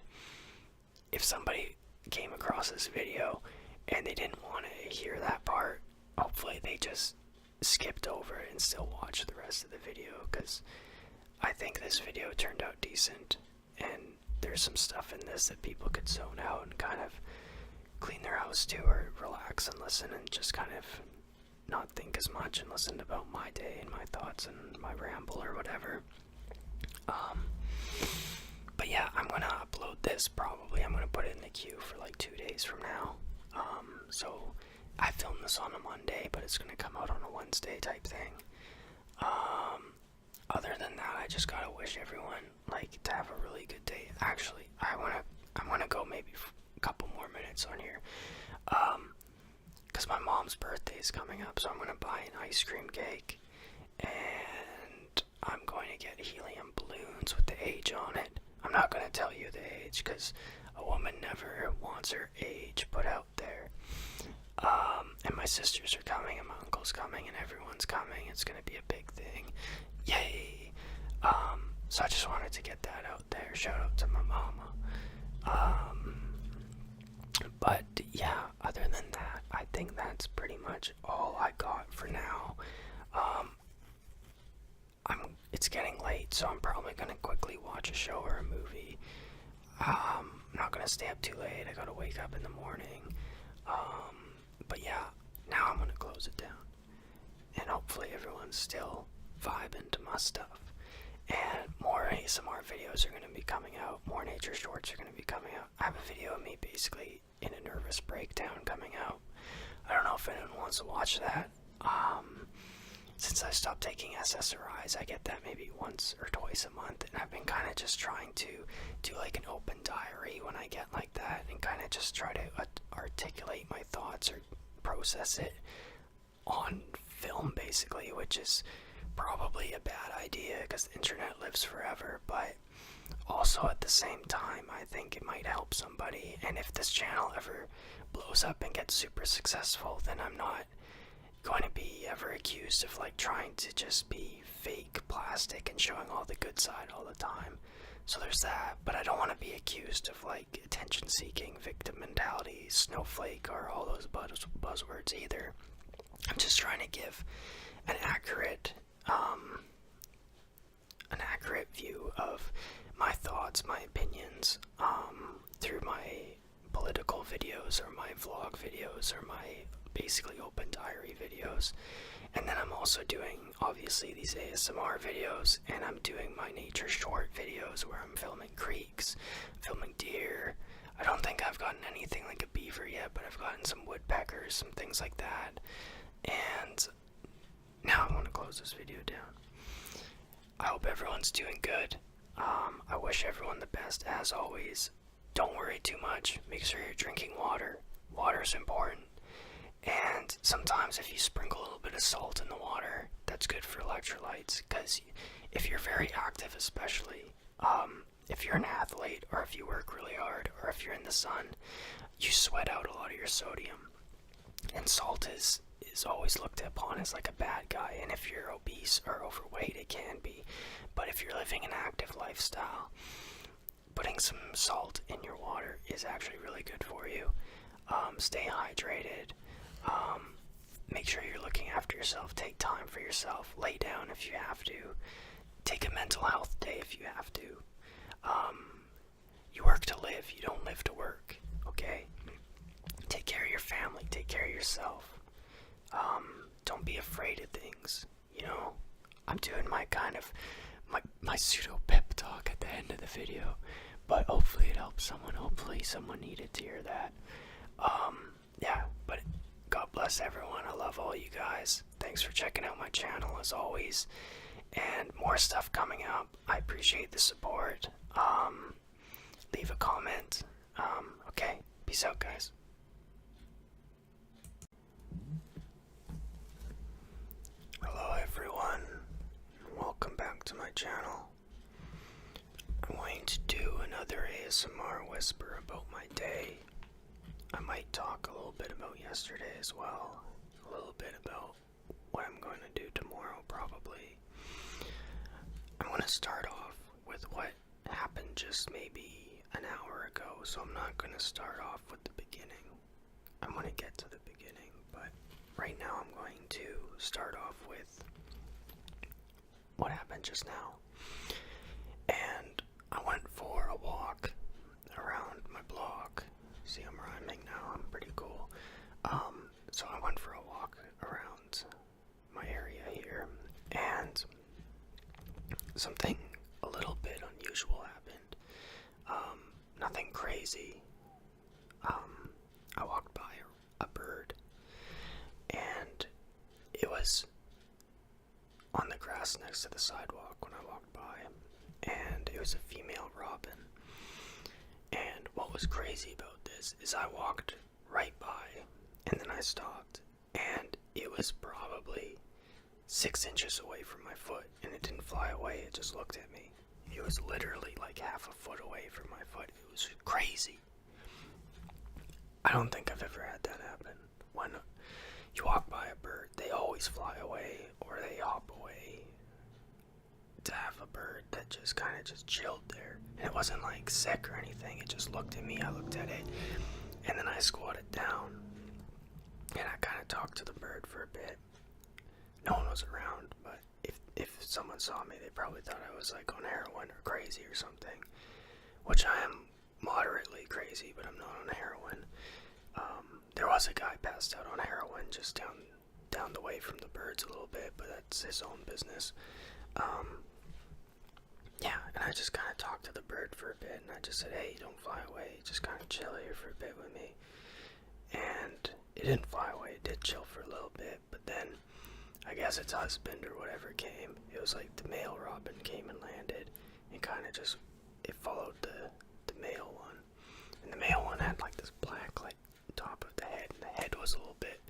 if somebody came across this video and they didn't want to hear that part, hopefully they just skipped over it and still watched the rest of the video, because I think this video turned out decent, and there's some stuff in this that people could zone out and kind of clean their house to, or relax and listen and just kind of not think as much and listen about my day and my thoughts and my ramble or whatever. But yeah, I'm gonna upload this probably. I'm gonna put it in the queue for like 2 days from now. So I filmed this on a Monday, but it's gonna come out on a Wednesday type thing. Other than that, I just gotta wish everyone like to have a really good day. Actually, I wanna go maybe a couple more minutes on here, because my mom's birthday is coming up, so I'm gonna buy an ice cream cake, and I'm going to get helium balloons with the age on it. I'm not gonna tell you the age, because a woman never wants her age put out there. And my sisters are coming, and my uncle's coming, and everyone's coming. It's gonna be a big thing. Yay! So I just wanted to get that out there. Shout out to my mama. But yeah, other than that, I think that's pretty much all I got for now. It's getting late, so I'm probably gonna quickly watch a show or a movie. I'm not gonna stay up too late. I gotta wake up in the morning. But yeah, now I'm gonna close it down, and hopefully everyone's still vibing to my stuff. And more ASMR videos are going to be coming out. More nature shorts are going to be coming out. I have a video of me basically in a nervous breakdown coming out. I don't know if anyone wants to watch that. Since I stopped taking SSRIs, I get that maybe once or twice a month, and I've been kind of just trying to do like an open diary when I get like that, and kind of just try to articulate my thoughts or process it on film basically, which is probably a bad idea because the internet lives forever, but also at the same time I think it might help somebody. And if this channel ever blows up and gets super successful, then I'm not going to be ever accused of like trying to just be fake plastic and showing all the good side all the time. So there's that, but I don't want to be accused of like attention seeking, victim mentality, snowflake, or all those buzzwords either. I'm just trying to give an accurate view of my thoughts, my opinions, through my political videos or my vlog videos or my basically open diary videos. And then I'm also doing obviously these ASMR videos, and I'm doing my nature short videos where I'm filming creeks, filming deer. I don't think I've gotten anything like a beaver yet, but I've gotten some woodpeckers, some things like that. And now I want to close this video down. I hope everyone's doing good. I wish everyone the best as always. Don't worry too much. Make sure you're drinking water. Water's important. And sometimes if you sprinkle a little bit of salt in the water, that's good for electrolytes, because if you're very active, especially if you're an athlete or if you work really hard or if you're in the sun, you sweat out a lot of your sodium. And salt is always looked upon as like a bad guy, and if you're obese or overweight it can be, but if you're living an active lifestyle, putting some salt in your water is actually really good for you. Stay hydrated, make sure you're looking after yourself, take time for yourself, lay down if you have to, take a mental health day if you have to. You work to live, you don't live to work, okay? Take care of your family, take care of yourself. Don't be afraid of things, you know? I'm doing my kind of, my pseudo pep talk at the end of the video, but hopefully it helps someone. Hopefully someone needed to hear that. Yeah, but God bless bless everyone. I love all you guys. Thanks for checking out my channel as always. And more stuff coming up. I appreciate the support. Leave a comment. Okay, peace out, guys. Hello everyone, welcome back to my channel. I'm going to do another ASMR whisper about my day. I might talk a little bit about yesterday as well, a little bit about what I'm going to do tomorrow probably. I want to start off with what happened just maybe an hour ago, so I'm not going to start off with the beginning. I'm going to get to the beginning, but right now I'm going to start off with what happened just now. And I went for a walk around my block. See, I'm rhyming now, I'm pretty cool. So I went for a walk around my area here, and something a little bit unusual happened. Nothing crazy. I walked by a bird, and it was on the grass next to the sidewalk when I walked by, and it was a female robin. And what was crazy about this is I walked right by, and then I stopped, and it was probably 6 inches away from my foot, and it didn't fly away, it just looked at me. It was literally like half a foot away from my foot. It was crazy. I don't think I've ever had that happen. When you walk by a bird, they always fly away, or they hop away. To have a bird that just kind of just chilled there, and it wasn't like sick or anything, it just looked at me, I looked at it, and then I squatted down, and I kind of talked to the bird for a bit. No one was around, but if someone saw me, they probably thought I was like on heroin or crazy or something, which I am moderately crazy, but I'm not on heroin. There was a guy passed out on heroin just down the way from the birds a little bit, but that's his own business. Yeah, and I just kind of talked to the bird for a bit, and I just said, hey, don't fly away, just kind of chill here for a bit with me. And it didn't fly away, it did chill for a little bit, but then I guess its husband or whatever came. It was like the male robin came and landed, and kind of just, it followed the male one. And the male one had like this black like top of the head, and the head was a little bit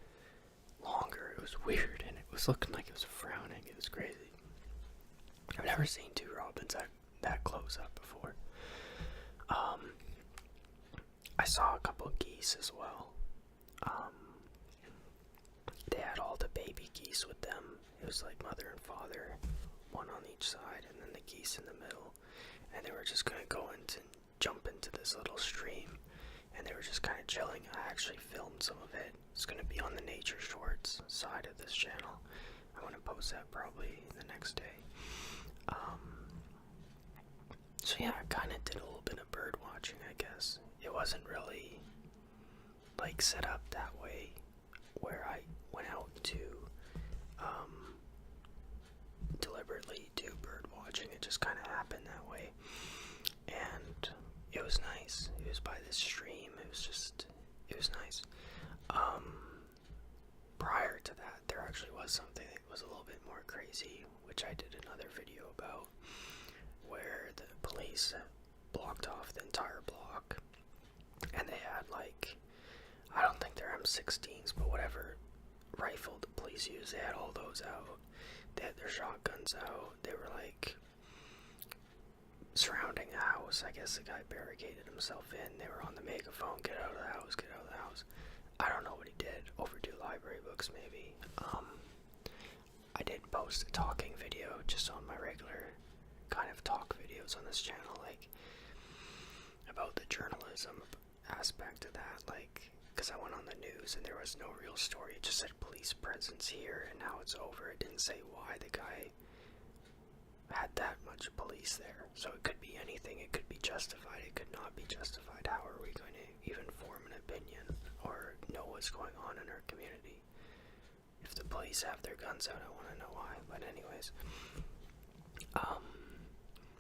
longer. It was weird, and it was looking like it was frowning. It was crazy. I've never seen two robins that close up before. I saw a couple of geese as well. They had all the baby geese with them. It was like mother and father, one on each side, and then the geese in the middle. And they were just gonna go into jump into this little stream, and they were just kind of chilling. I actually filmed some of it. It's gonna be on the Nature Shorts side of this channel. I want to post that probably the next day. So yeah, I kind of did a little bit of bird watching, I guess. It wasn't really like set up that way where I went out to deliberately do bird watching. It just kind of happened that way, and it was nice. It was by this stream. It was nice. Prior to that, there actually was something that was a little bit more crazy, which I did another video about, where the police blocked off the entire block, and they had like, I don't think they're M16s, but whatever rifle the police use, they had all those out. They had their shotguns out. They were like surrounding the house. I guess the guy barricaded himself in. They were on the megaphone, get out of the house, get out of the house. I don't know what he did. Overdue library books, maybe. I did post a talking video just on my regular kind of talk videos on this channel, like about the journalism aspect of that, like, because I went on the news and there was no real story. It just said police presence here, and now it's over. It didn't say why the guy had that much police there. So it could be anything. It could be justified. It could not be justified. How are we going to even form an opinion or know what's going on in our community? If the police have their guns out, I want to know why. But anyways,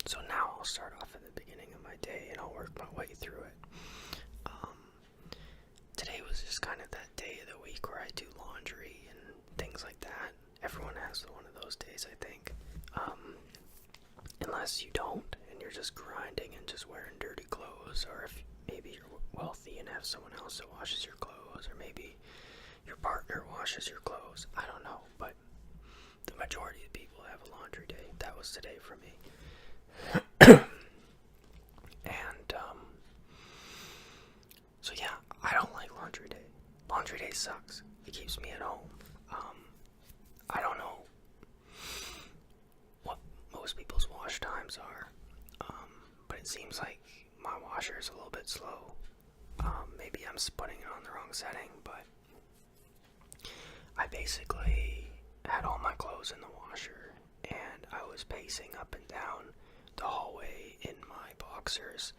so now I'll start off at the beginning of my day and I'll work my way through it. Today was just kind of that day of the week where I do laundry. days, I think. Unless you don't, and you're just grinding and just wearing dirty clothes, or if maybe you're wealthy and have someone else that washes your clothes, or maybe your partner washes your clothes. I don't know, but the majority of people have a laundry day. That was today for me. And, so yeah, I don't like laundry day. Laundry day sucks. It keeps me at home. I don't know what most people's wash times are, but it seems like my washer is a little bit slow. Maybe I'm putting it on the wrong setting, but I basically had all my clothes in the washer, and I was pacing up and down the hallway in my boxers,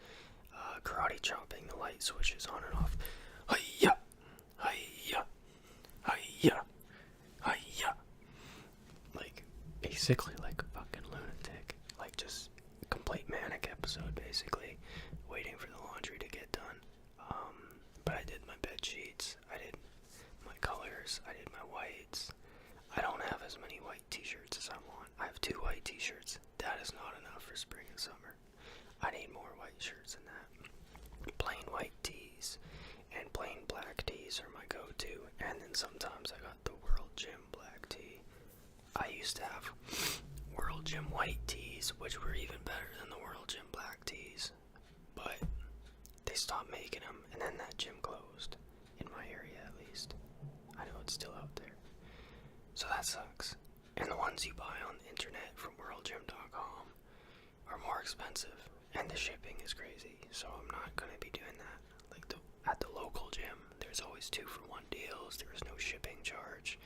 karate chopping the light switches on and off. Hi-ya! Hi-ya! Hi-ya! Hi-ya! Like, basically like a fucking lunatic. Like, just a complete manic episode, basically, waiting for the laundry to get done. But I did my bed sheets, I did my colors, I did my whites. I don't have as many white t-shirts as I want. I have 2 white t-shirts. That is not enough for spring and summer. I need more white shirts than that. Plain white tees and plain black tees are my go-to. And then sometimes I got the World Gym black tee. I used to have World Gym white tees, which were even better than the World Gym black tees. But they stopped making them, and then that gym closed. In my area, at least. I know it's still out there. So that sucks. And the ones you buy on the internet from WorldGym.com are more expensive, and the shipping is crazy, so I'm not going to be doing that. Like, at the local gym, there's always 2-for-1 deals. There is no shipping charge.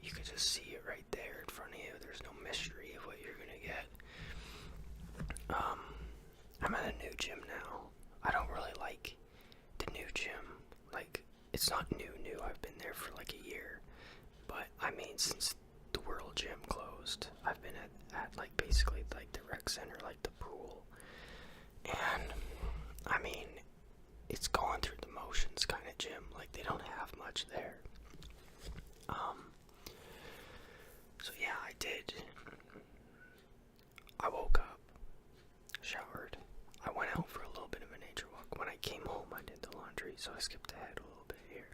You could just see it right there in front of you. There's no mystery of what you're going to get. I'm at a new gym now. I don't really like the new gym. Like, it's not new. I've been there for like a year. But, I mean, since the World Gym closed, I've been at like, basically, like, the rec center, like, the pool. And, I mean, it's going through the motions kind of gym. Like, they don't have much there. So, yeah, I did. I woke up, showered. I went out for a little bit of a nature walk. When I came home, I did the laundry, so I skipped ahead a little bit here.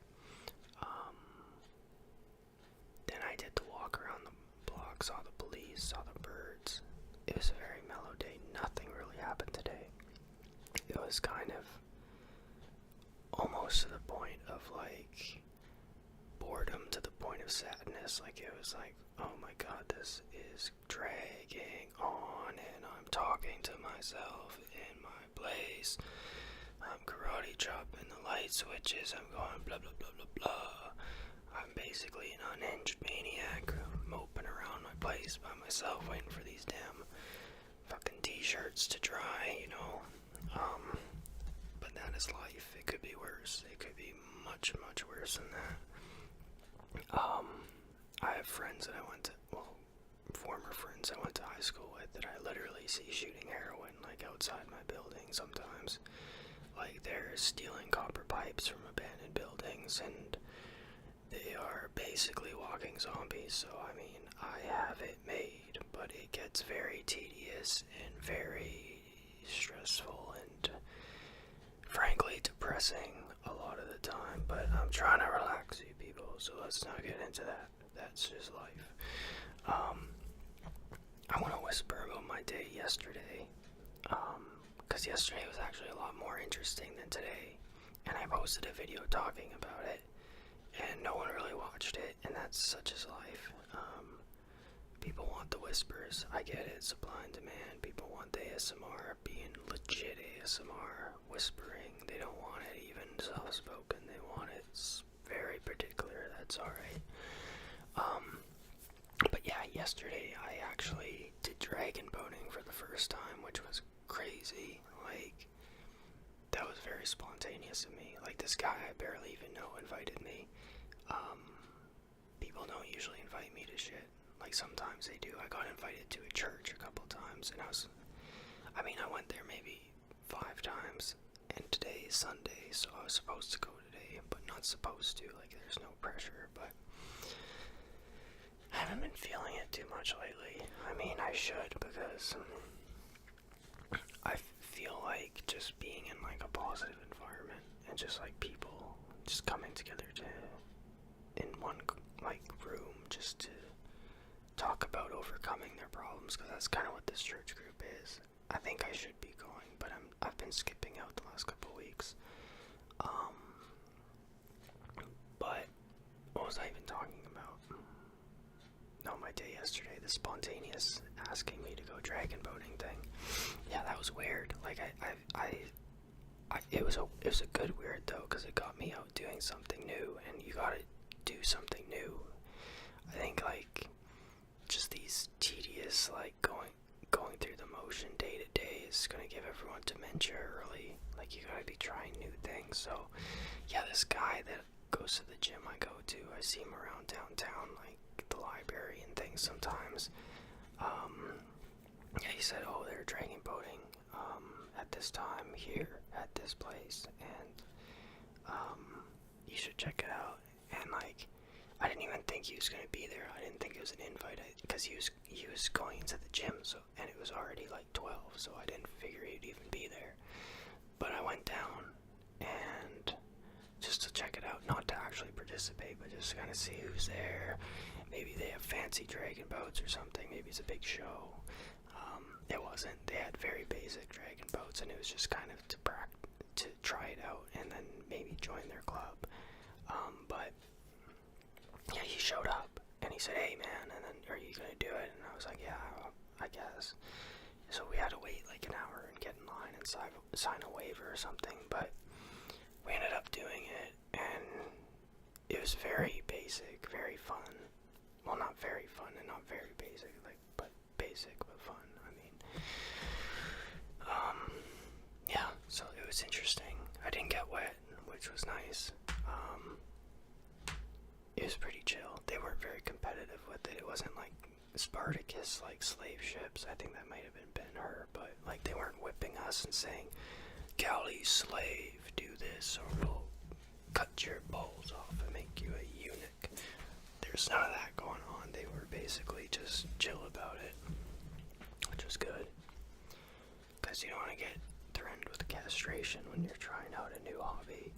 Then I did the walk around the block, saw the police, saw the birds. It was a very mellow day. Nothing really happened today. It was kind of almost to the point of, like, boredom to the point of sadness. Like, it was like, oh my god, this is dragging on, and I'm talking to myself in my place. I'm karate chopping the light switches. I'm going blah blah blah blah blah. I'm basically an unhinged maniac moping around my place by myself waiting for these damn fucking t-shirts to dry, you know. But that is life. It could be worse. It could be much, much worse than that. I have friends that I went to, well, former friends I went to high school with that I literally see shooting heroin, like, outside my building sometimes. Like, they're stealing copper pipes from abandoned buildings, and they are basically walking zombies. So, I mean, I have it made, but it gets very tedious and very stressful and, frankly, depressing a lot of the time. But I'm trying to relax you people, so let's not get into that. That's just life. I want to whisper about my day yesterday, because yesterday was actually a lot more interesting than today, and I posted a video talking about it, and no one really watched it, and that's such as life. People want the whispers. I get it, supply and demand. People want the ASMR being legit ASMR, whispering. They don't want it even soft-spoken. They want it very particular. That's alright. But yeah, yesterday I actually did dragon boating for the first time, which was crazy. Like, that was very spontaneous of me. Like, this guy I barely even know invited me. People don't usually invite me to shit. Like, sometimes they do. I got invited to a church a couple times, and I went there maybe 5 times, and today is Sunday, so I was supposed to go today, but not supposed to. Like, there's no pressure, but haven't been feeling it too much lately. I mean, I should, because I feel like just being in like a positive environment and just like people just coming together to in one like room just to talk about overcoming their problems, because that's kind of what this church group is. I think I should be going, but I've been skipping out the last couple weeks. But what was I even talking about? No, my day yesterday, the spontaneous asking me to go dragon boating thing. Yeah, that was weird. Like it was a good weird though, because it got me out doing something new, and you gotta do something new. I think like just these tedious like going through the motion day to day is gonna give everyone dementia early. Like you gotta be trying new things. So yeah, this guy that goes to the gym I go to, I see him around downtown, like the library and things sometimes. Yeah, he said, oh, they're dragon boating at this time here at this place, and you should check it out. And like, I didn't even think he was gonna be there. I didn't think it was an invite, because he was going into the gym, so, and it was already like 12, so I didn't figure he'd even be there. But I went down and just to check it out, not to actually participate, but just to kind of see who's there. Maybe they have fancy dragon boats or something. Maybe it's a big show. It wasn't. They had very basic dragon boats, and it was just kind of to try it out and then maybe join their club. But yeah, he showed up and he said, "Hey man," and then, "Are you gonna do it?" And I was like, "Yeah, I guess." So we had to wait like an hour and get in line and sign a waiver or something, but we ended up doing it, and it was very basic, very fun. Well, not very fun and not very basic, like, but basic but fun. I mean, yeah, so it was interesting. I didn't get wet, which was nice. It was pretty chill. They weren't very competitive with it. It wasn't like Spartacus, like slave ships. I think that might have been Ben-Hur, but like they weren't whipping us and saying, "Galley slave, do this or we'll cut your balls off and make you a eunuch." There's none of that going on. They were basically just chill about it, which was good, because you don't want to get threatened with castration when you're trying out a new hobby.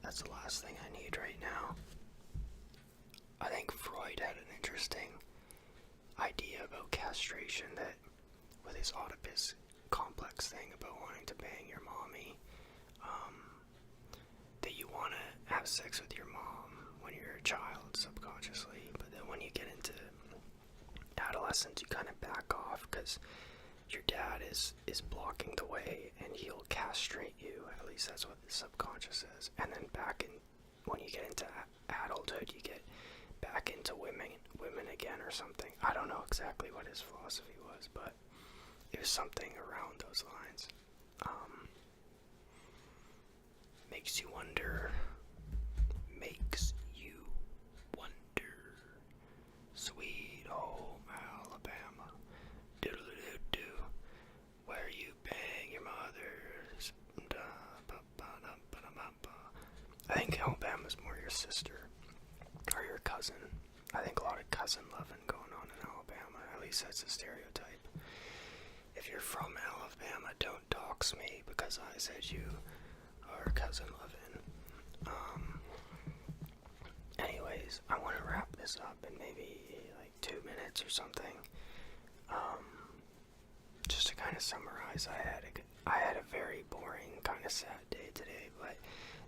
That's the last thing I need right now. I think Freud had an interesting idea about castration, that with his Oedipus complex thing about wanting to bang your mommy, that you want to have sex with your mom when you're a child subconsciously, but then when you get into adolescence you kind of back off because your dad is blocking the way and he'll castrate you. At least that's what the subconscious says. And then when you get into adulthood, you get back into women again or something. I don't know exactly what his philosophy was, but it was something around those lines. Makes you wonder. Sweet home Alabama. Doodle-doo-doo. Where you bang your mothers. I think Alabama's more your sister. Or your cousin. I think a lot of cousin loving going on in Alabama. At least that's a stereotype. If you're from Alabama, don't dox me because I said you are cousin loving. Anyways, I want to wrap this up in maybe like 2 minutes or something. Just to kind of summarize, I had a very boring, kind of sad day today, but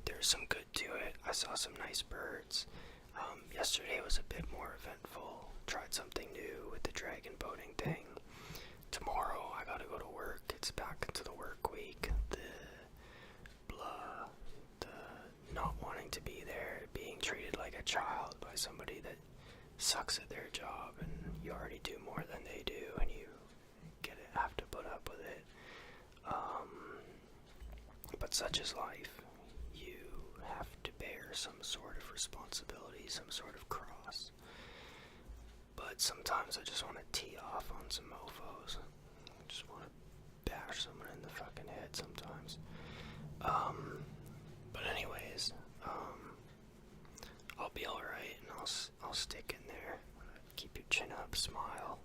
there's some good to it. I saw some nice birds. Yesterday was a bit more eventful. Tried something new with the dragon boating thing. Tomorrow I gotta go to work. It's back into the work week. The not wanting to be there, being treated like a child by somebody that sucks at their job, and you already do more than they do, and you have to put up with it. But such is life. You have to bear some sort of responsibility, some sort of cross. But sometimes I just want to tee off on some mofos. I just want to bash someone in the fucking head sometimes. But anyways, I'll be alright, and I'll stick in there. keep your chin up, smile,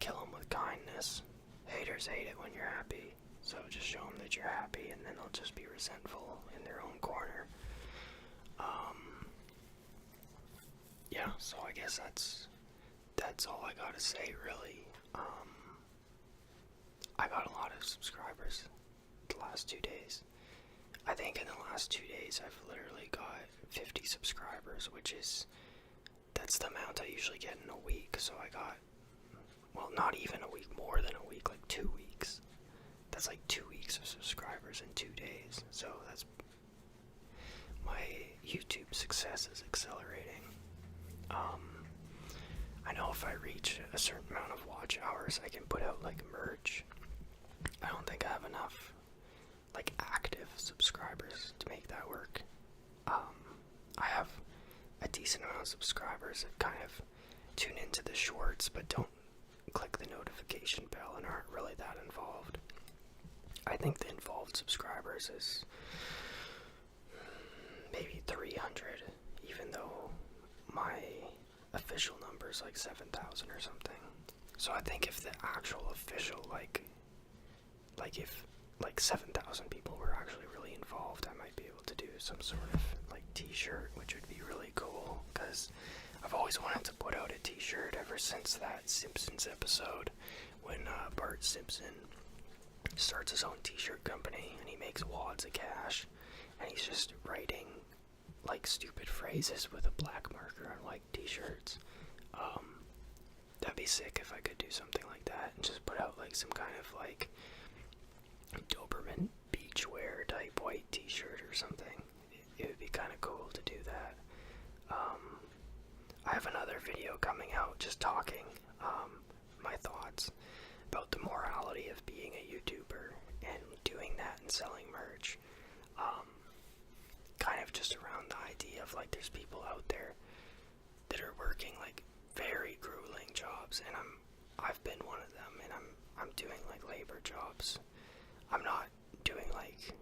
kill them with kindness. Haters hate it when you're happy, so just show them that you're happy, and then they'll just be resentful in their own corner. Yeah, so I guess that's all I gotta say, really. I got a lot of subscribers the last 2 days. I think in the last 2 days I've literally got 50 subscribers, that's the amount I usually get in a week. So I got, well, not even a week, more than a week, like 2 weeks. That's like 2 weeks of subscribers in 2 days. So that's, my YouTube success is accelerating. I know if I reach a certain amount of watch hours, I can put out like merch. I don't think I have enough like active subscribers to make that work. I have a decent amount of subscribers that kind of tune into the shorts but don't click the notification bell and aren't really that involved. I think the involved subscribers is maybe 300, even though my official number is like 7,000 or something. So I think if the actual official, like if like 7,000 people were actually really involved, I might be able to do some sort of like t-shirt, which would be really cool, because I've always wanted to put out a t-shirt ever since that Simpsons episode when Bart Simpson starts his own t-shirt company and he makes wads of cash and he's just writing like stupid phrases with a black marker on like t-shirts. That'd be sick if I could do something like that and just put out like some kind of like Doberman beachwear type white t-shirt or something. It would be kind of cool to do that. I have another video coming out just talking my thoughts about the morality of being a YouTuber and doing that and selling merch. Kind of just around the idea of like there's people out there that are working like very grueling jobs, and I've been one of them, and I'm doing like labor jobs. I'm not doing like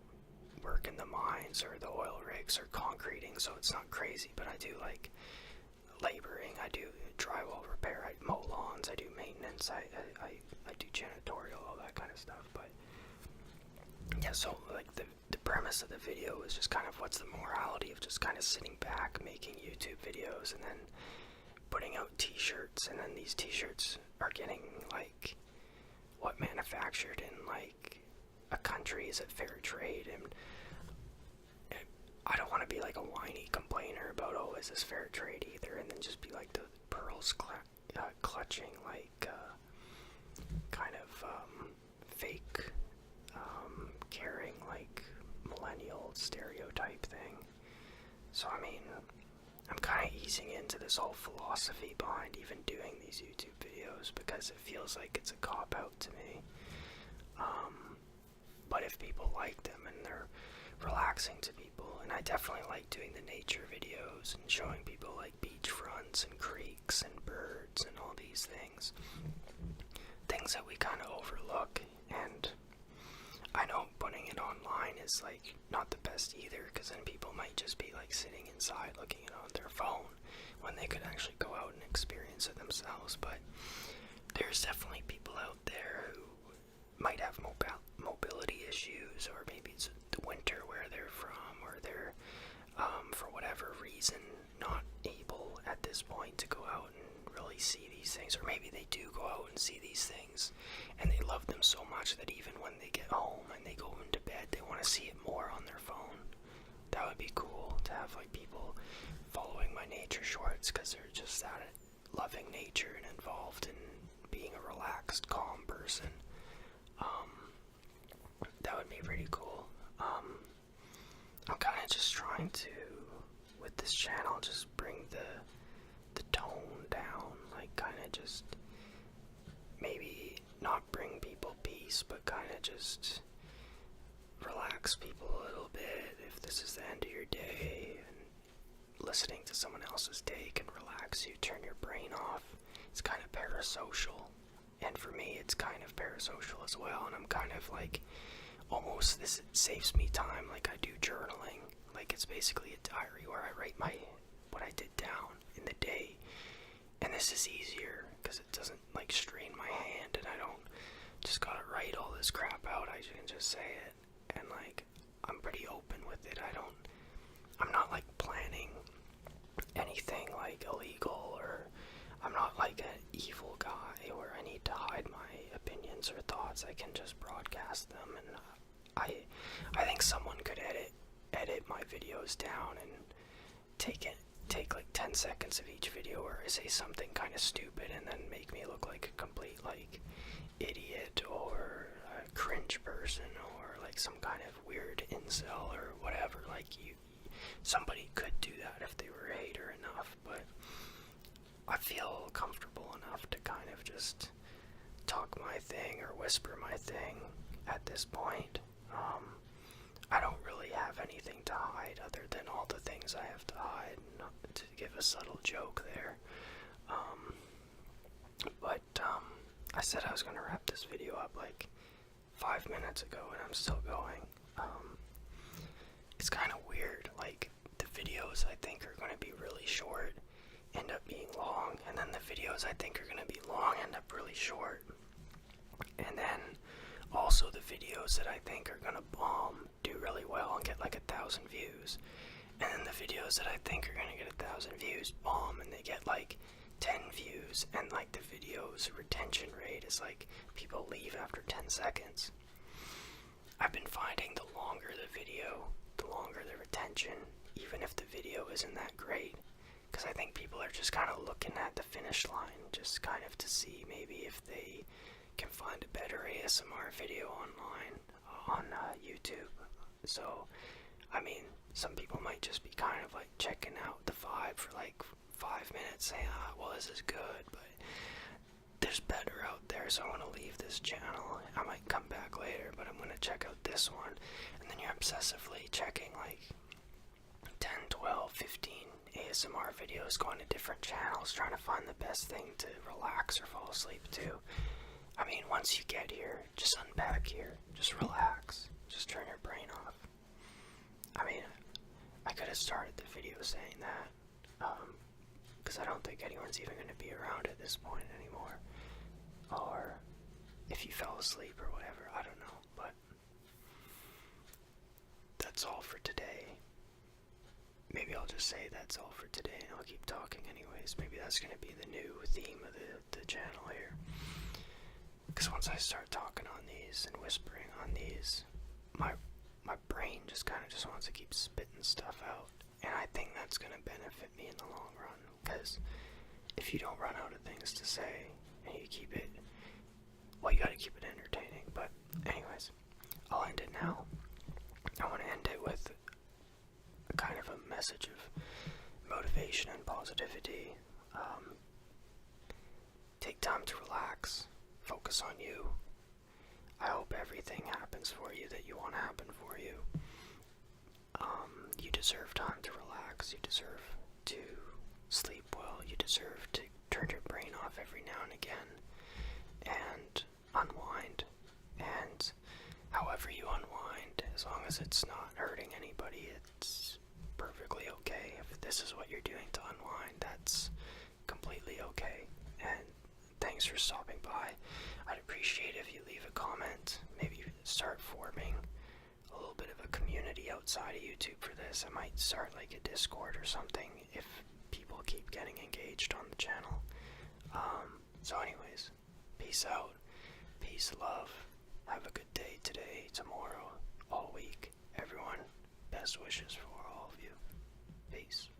work in the mines or the oil rigs or concreting, so it's not crazy, but I do like laboring. I do drywall repair, I mow lawns, I do maintenance, I do janitorial, all that kind of stuff. But yeah, so like the premise of the video is just kind of what's the morality of just kind of sitting back making YouTube videos and then putting out t-shirts, and then these t-shirts are getting like manufactured in like a country, is it fair trade? And I don't want to be like a whiny complainer about, oh, is this fair trade either, and then just be like the pearls clutching like kind of fake caring like millennial stereotype thing. So I mean, I'm kind of easing into this whole philosophy behind even doing these YouTube videos because it feels like it's a cop-out to me. But if people like them and they're relaxing to people, and I definitely like doing the nature videos and showing people like beachfronts and creeks and birds and all these things that we kind of overlook. And I know putting it online is like not the best either, because then people might just be like sitting inside looking at it on their phone when they could actually go out and experience it themselves. But there's definitely people out there who might have mobility issues, or maybe it's the winter where they're from, or they're for whatever reason not able at this point to go out and really see these things, or maybe they do go out and see these things and they love them so much that even when they get home and they go into bed, they want to see it more on their phone. That would be cool to have like people following my nature shorts because they're just that loving nature and involved in being a relaxed, calm person. That would be pretty cool. I'm kind of just trying to, with this channel, just bring the tone down, like kind of just maybe not bring people peace, but kind of just relax people a little bit. If this is the end of your day and listening to someone else's day can relax you, turn your brain off. It's kind of parasocial, and for me it's kind of parasocial as well, and I'm kind of like almost, this saves me time. Like I do journaling, like it's basically a diary where I write what I did down in the day, And this is easier because it doesn't like strain my hand, and I don't just gotta write all this crap out. I can just say it, and like I'm pretty open with it. I'm not like planning anything like illegal, or I'm not like an evil guy where I need to hide my opinions or thoughts. I can just broadcast them, and I think someone could edit my videos down and take like 10 seconds of each video where I say something kind of stupid and then make me look like a complete like idiot or a cringe person or like some kind of weird incel or whatever. Like somebody could do that if they were a hater enough, but I feel comfortable enough to kind of just talk my thing or whisper my thing at this point. I don't really have anything to hide other than all the things I have to hide, not to give a subtle joke there. But I said I was going to wrap this video up like 5 minutes ago, and I'm still going. It's kind of weird, like the videos I think are going to be really short end up being long, and then the videos I think are going to be long end up really short. And then also the videos that I think are gonna bomb do really well and get like 1,000 views. And then the videos that I think are gonna get 1,000 views bomb and they get like 10 views, and like the video's retention rate is like people leave after 10 seconds. I've been finding the longer the video, the longer the retention, even if the video isn't that great. Because I think people are just kind of looking at the finish line, just kind of to see maybe if they can find a better ASMR video online on YouTube. So, I mean, some people might just be kind of like checking out the vibe for like 5 minutes, saying, well, this is good, but there's better out there, so I want to leave this channel. I might come back later, but I'm going to check out this one. And then you're obsessively checking like 10, 12, 15 ASMR videos, going to different channels, trying to find the best thing to relax or fall asleep to. I mean, once you get here, just unpack here, just relax, just turn your brain off. I mean, I could have started the video saying that, because I don't think anyone's even going to be around at this point anymore, or if you fell asleep or whatever, I don't know, but that's all for today. Maybe I'll just say that's all for today, and I'll keep talking anyways. Maybe that's going to be the new theme of the channel here. Because once I start talking on these and whispering on these, my brain just kind of just wants to keep spitting stuff out. And I think that's going to benefit me in the long run. Because if you don't run out of things to say, and you keep it, well, you got to keep it entertaining. But anyways, I'll end it now. I want to end it with a kind of a message of motivation and positivity. Take time to relax. Focus on you. I hope everything happens for you that you want to happen for you. You deserve time to relax. You deserve to sleep well. You deserve to turn your brain off every now and again and unwind. And however you unwind, as long as it's not hurting anybody, it's perfectly okay. If this is what you're doing to unwind, that's completely okay. And thanks for stopping by. I'd appreciate if you leave a comment, maybe start forming a little bit of a community outside of YouTube for this. I might start like a Discord or something if people keep getting engaged on the channel. So anyways, peace out, peace, love, have a good day today, tomorrow, all week, everyone, best wishes for all of you. Peace.